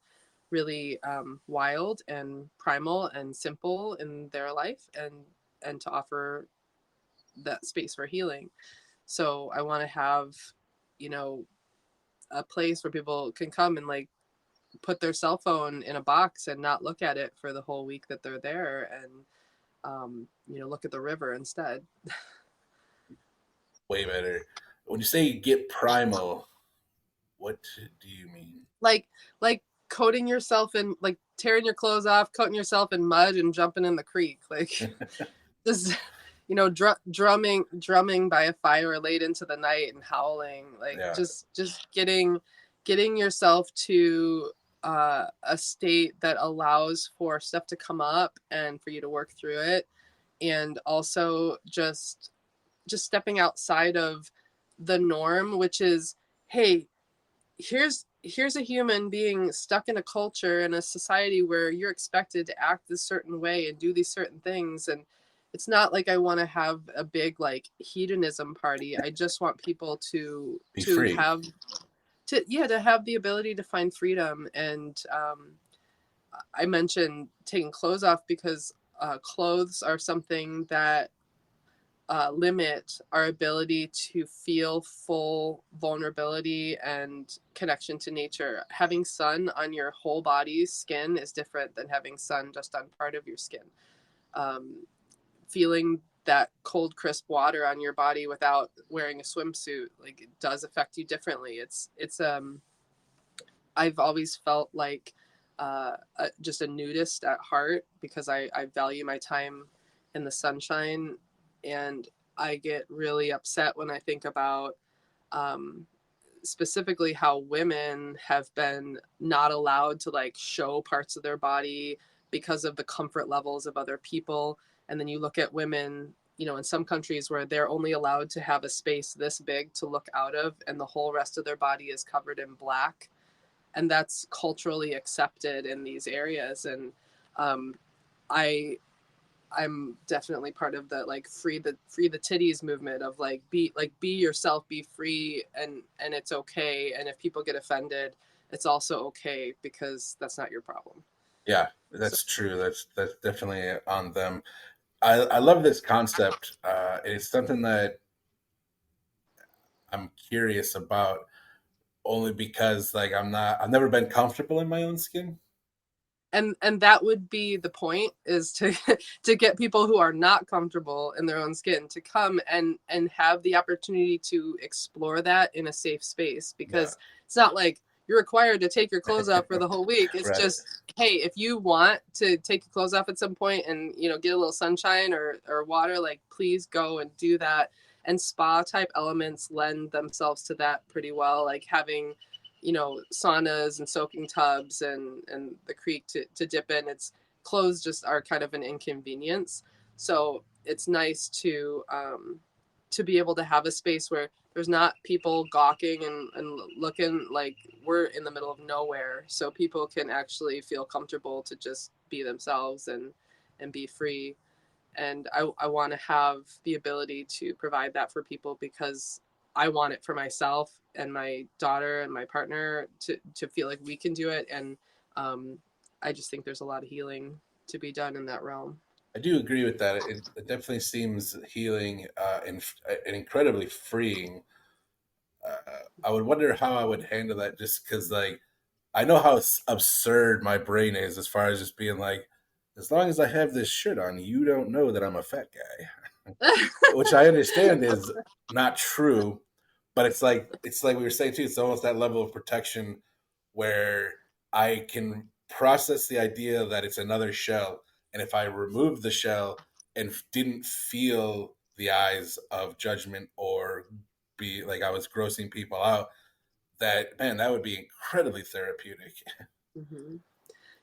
really wild and primal and simple in their life, and to offer that space for healing. So I want to have, you know, a place where people can come and like put their cell phone in a box and not look at it for the whole week that they're there, and you know, look at the river instead. Way better. When you say you get primal, what do you mean? like like coating yourself in, like tearing your clothes off, coating yourself in mud and jumping in the creek, like just, you know, drumming by a fire late into the night and howling, like Yeah, just getting yourself to a state that allows for stuff to come up and for you to work through it, and also just stepping outside of the norm, which is, hey, here's a human being stuck in a culture and a society where you're expected to act this certain way and do these certain things. And it's not like I want to have a big like hedonism party. I just want people be to free. have to yeah, to have the ability to find freedom. And I mentioned taking clothes off because clothes are something that limit our ability to feel full vulnerability and connection to nature. Having sun on your whole body's skin is different than having sun just on part of your skin. Um, Feeling that cold, crisp water on your body without wearing a swimsuit, like, it does affect you differently. It's I've always felt like just a nudist at heart, because I value my time in the sunshine, and I get really upset when I think about um, specifically how women have been not allowed to like show parts of their body because of the comfort levels of other people. And then you look at women, you know, in some countries where they're only allowed to have a space this big to look out of, and the whole rest of their body is covered in black, and that's culturally accepted in these areas. And um, I I'm definitely part of the like free the titties movement of like be yourself, be free, and it's okay. And if people get offended, it's also okay, because that's not your problem. Yeah, So that's true. That's definitely on them. I love this concept. It's something that I'm curious about only because like I've never been comfortable in my own skin. and that would be the point, is to to get people who are not comfortable in their own skin to come and have the opportunity to explore that in a safe space, Yeah. because it's not like you're required to take your clothes off for the whole week. It's Right. just, hey, if you want to take your clothes off at some point and, you know, get a little sunshine or water, like, please go and do that. And spa type elements lend themselves to that pretty well, like having, you know, saunas and soaking tubs and the creek to dip in. It's clothes just are kind of an inconvenience. So it's nice to be able to have a space where there's not people gawking and looking like we're in the middle of nowhere. So people can actually feel comfortable to just be themselves and be free. And I want to have the ability to provide that for people, because I want it for myself and my daughter and my partner to feel like we can do it. And um, I just think there's a lot of healing to be done in that realm. I do agree with that. It definitely seems healing and incredibly freeing. I would wonder how I would handle that, just because like I know how absurd my brain is as far as just being like, as long as I have this shirt on, you don't know that I'm a fat guy, which I understand is not true, but it's like we were saying too. It's almost that level of protection where I can process the idea that it's another shell, and if I removed the shell and didn't feel the eyes of judgment or be like I was grossing people out, that man, that would be incredibly therapeutic. Mm-hmm.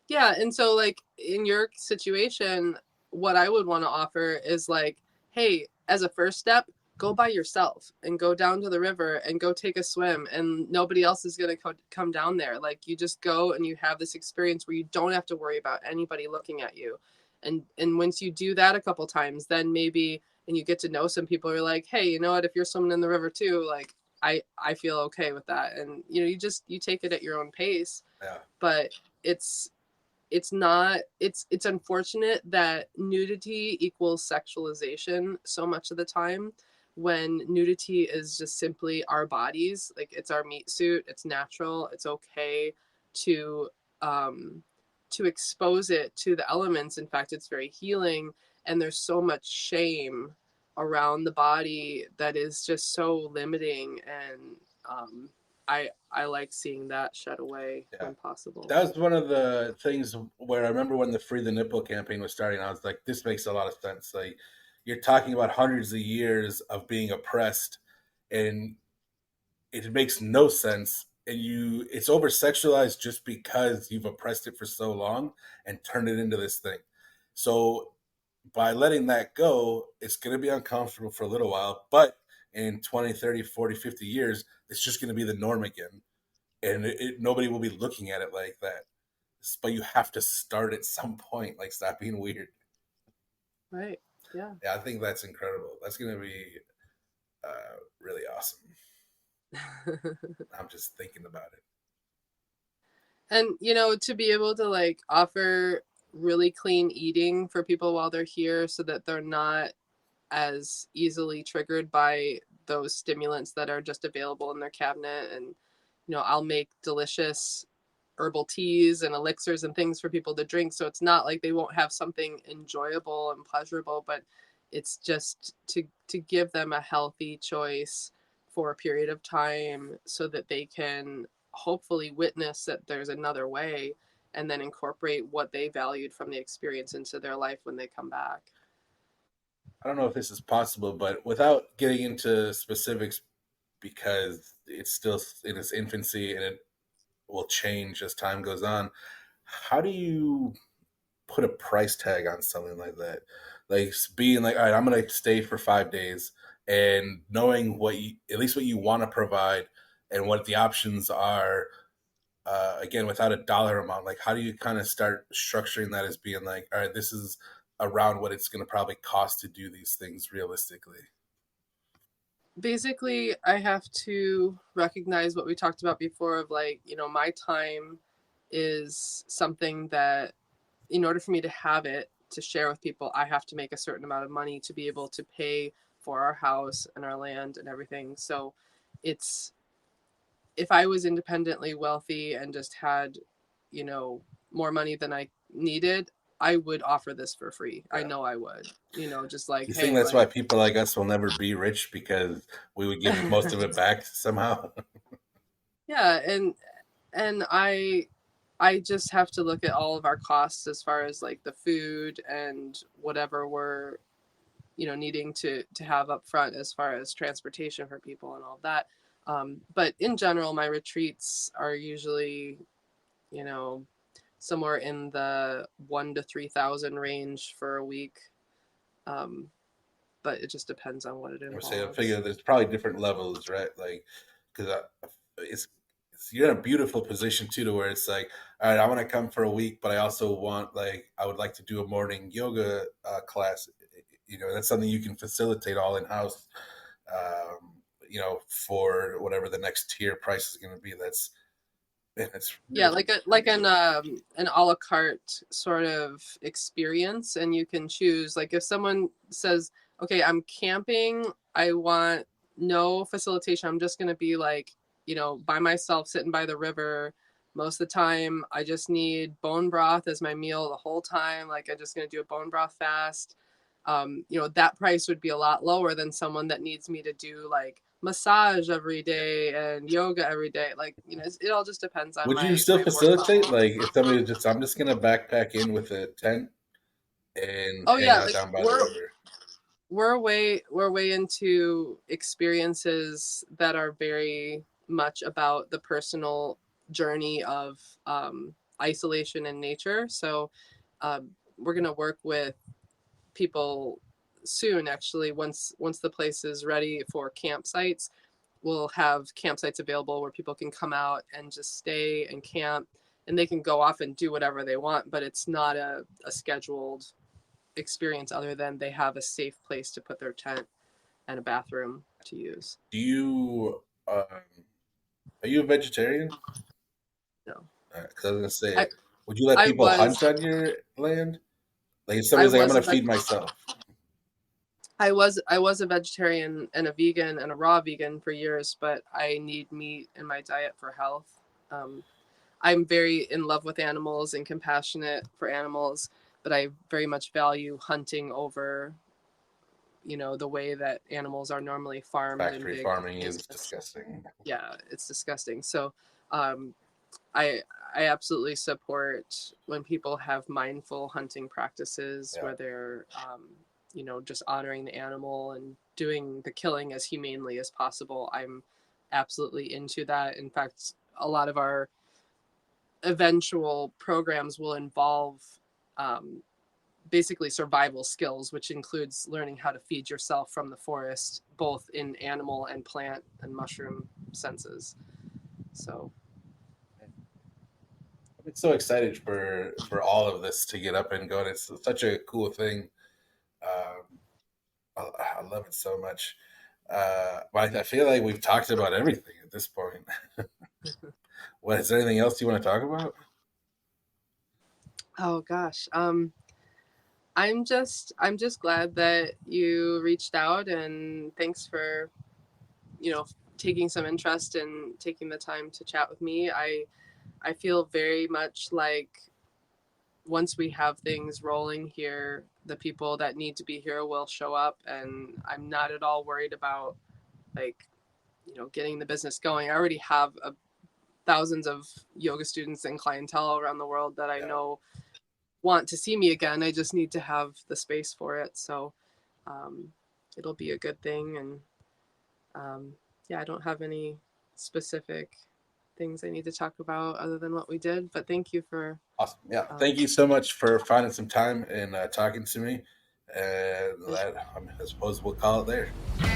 Yeah, and so like in your situation, what I would want to offer is like, hey, as a first step, go by yourself and go down to the river and go take a swim, and nobody else is going to come down there. Like, you just go and you have this experience where you don't have to worry about anybody looking at you. And once you do that a couple times, then maybe, and you get to know some people who are like, hey, you know what, if you're swimming in the river too, like, I feel okay with that. And you know, you take it at your own pace, Yeah, but it's it's not it's unfortunate that nudity equals sexualization so much of the time, when nudity is just simply our bodies, like it's our meat suit, it's natural, it's okay to um to expose it to the elements. In fact, it's very healing, and there's so much shame around the body that is just so limiting. And I like seeing that shed away yeah. when possible. That was one of the things where I remember when the Free the Nipple campaign was starting. I was like, this makes a lot of sense. Like, you're talking about hundreds of years of being oppressed, and it makes no sense. And it's over sexualized just because you've oppressed it for so long and turned it into this thing. So by letting that go, it's going to be uncomfortable for a little while, but in 20, 30, 40, 50 years, it's just going to be the norm again. And nobody will be looking at it like that. But you have to start at some point. Like, stop being weird. Right. Yeah. Yeah, I think that's incredible. That's going to be really awesome. I'm just thinking about it. And you know, to be able to like offer really clean eating for people while they're here, so that they're not as easily triggered by those stimulants that are just available in their cabinet. And you know, I'll make delicious herbal teas and elixirs and things for people to drink, so it's not like they won't have something enjoyable and pleasurable, but it's just to give them a healthy choice for a period of time, so that they can hopefully witness that there's another way, and then incorporate what they valued from the experience into their life when they come back. I don't know if this is possible, but without getting into specifics, because it's still in its infancy and it will change as time goes on, how do you put a price tag on something like that? Like, being like, all right, I'm going to stay for 5 days, and knowing at least what you want to provide and what the options are. Again, without a dollar amount, like, how do you kind of start structuring that as being like, all right, this is around what it's going to probably cost to do these things realistically? Basically, I have to recognize what we talked about before, of like, you know, my time is something that, in order for me to have it to share with people, I have to make a certain amount of money to be able to pay for our house and our land and everything. So it's, if I was independently wealthy and just had, you know, more money than I needed, I would offer this for free. I Yeah. know I would. You know, just like, You think hey, that's why like people like us will never be rich, because we would give most of it back somehow? yeah, and I just have to look at all of our costs as far as like the food and whatever we're, you know, needing to have up front as far as transportation for people and all that. But in general, my retreats are usually, you know, somewhere in the 1 to 3,000 range for a week. Um, but it just depends on what it I say, I figure involves. there's probably different levels, right? Like, because it's, you're in a beautiful position too, to where it's like, all right, I want to come for a week, but I also want, like, I would like to do a morning yoga class. That's something you can facilitate all in house. For whatever the next tier price is going to be. That's Yeah, beautiful. like an a la carte sort of experience, and you can choose, like if someone says, "Okay, I'm camping. I want no facilitation. I'm just going to be like, you know, by myself sitting by the river most of the time. I just need bone broth as my meal the whole time. Like I'm just going to do a bone broth fast." You know, that price would be a lot lower than someone that needs me to do like massage every day and yoga every day. Like, you know, it all just depends on Would you still my work facilitate? level. Like, if somebody was just, I'm just going to backpack in with a tent and Oh hang yeah, out like down by the river. we're way into experiences that are very much about the personal journey of isolation and nature. So we're gonna work with people soon, actually. Once the place is ready for campsites, we'll have campsites available where people can come out and just stay and camp, and they can go off and do whatever they want, but it's not a scheduled experience, other than they have a safe place to put their tent and a bathroom to use. Do you? Are you a vegetarian? No, Because I was gonna I say, would you let I people was hunt on your land? Like if I somebody's like, I'm was a gonna feed myself. I was a vegetarian and a vegan and a raw vegan for years, but I need meat in my diet for health. Um, I'm very in love with animals and compassionate for animals, but I very much value hunting over, the way that animals are normally farmed in Factory big farming is business. disgusting. Yeah, it's disgusting. So, um, I I absolutely support when people have mindful hunting practices Yeah. where they're just honoring the animal and doing the killing as humanely as possible. I'm absolutely into that. In fact, a lot of our eventual programs will involve um, basically survival skills, which includes learning how to feed yourself from the forest, both in animal and plant and mushroom senses. So, I'm so excited for all of this to get up and going. It's such a cool thing. Um, I love it so much. But I feel like we've talked about everything at this point. What is there anything else you want to talk about? oh gosh, I'm just glad that you reached out, and thanks for you know taking some interest and taking the time to chat with me. I feel very much like once we have things rolling here, the people that need to be here will show up, and I'm not at all worried about like getting the business going. I already have thousands of yoga students and clientele around the world that I Yeah, know want to see me again. I just need to have the space for it. So um, it'll be a good thing. And um, yeah, I don't have any specific things I need to talk about other than what we did. But thank you for. awesome. Yeah, Um, thank you so much for finding some time and talking to me. And that, I suppose we'll call it there.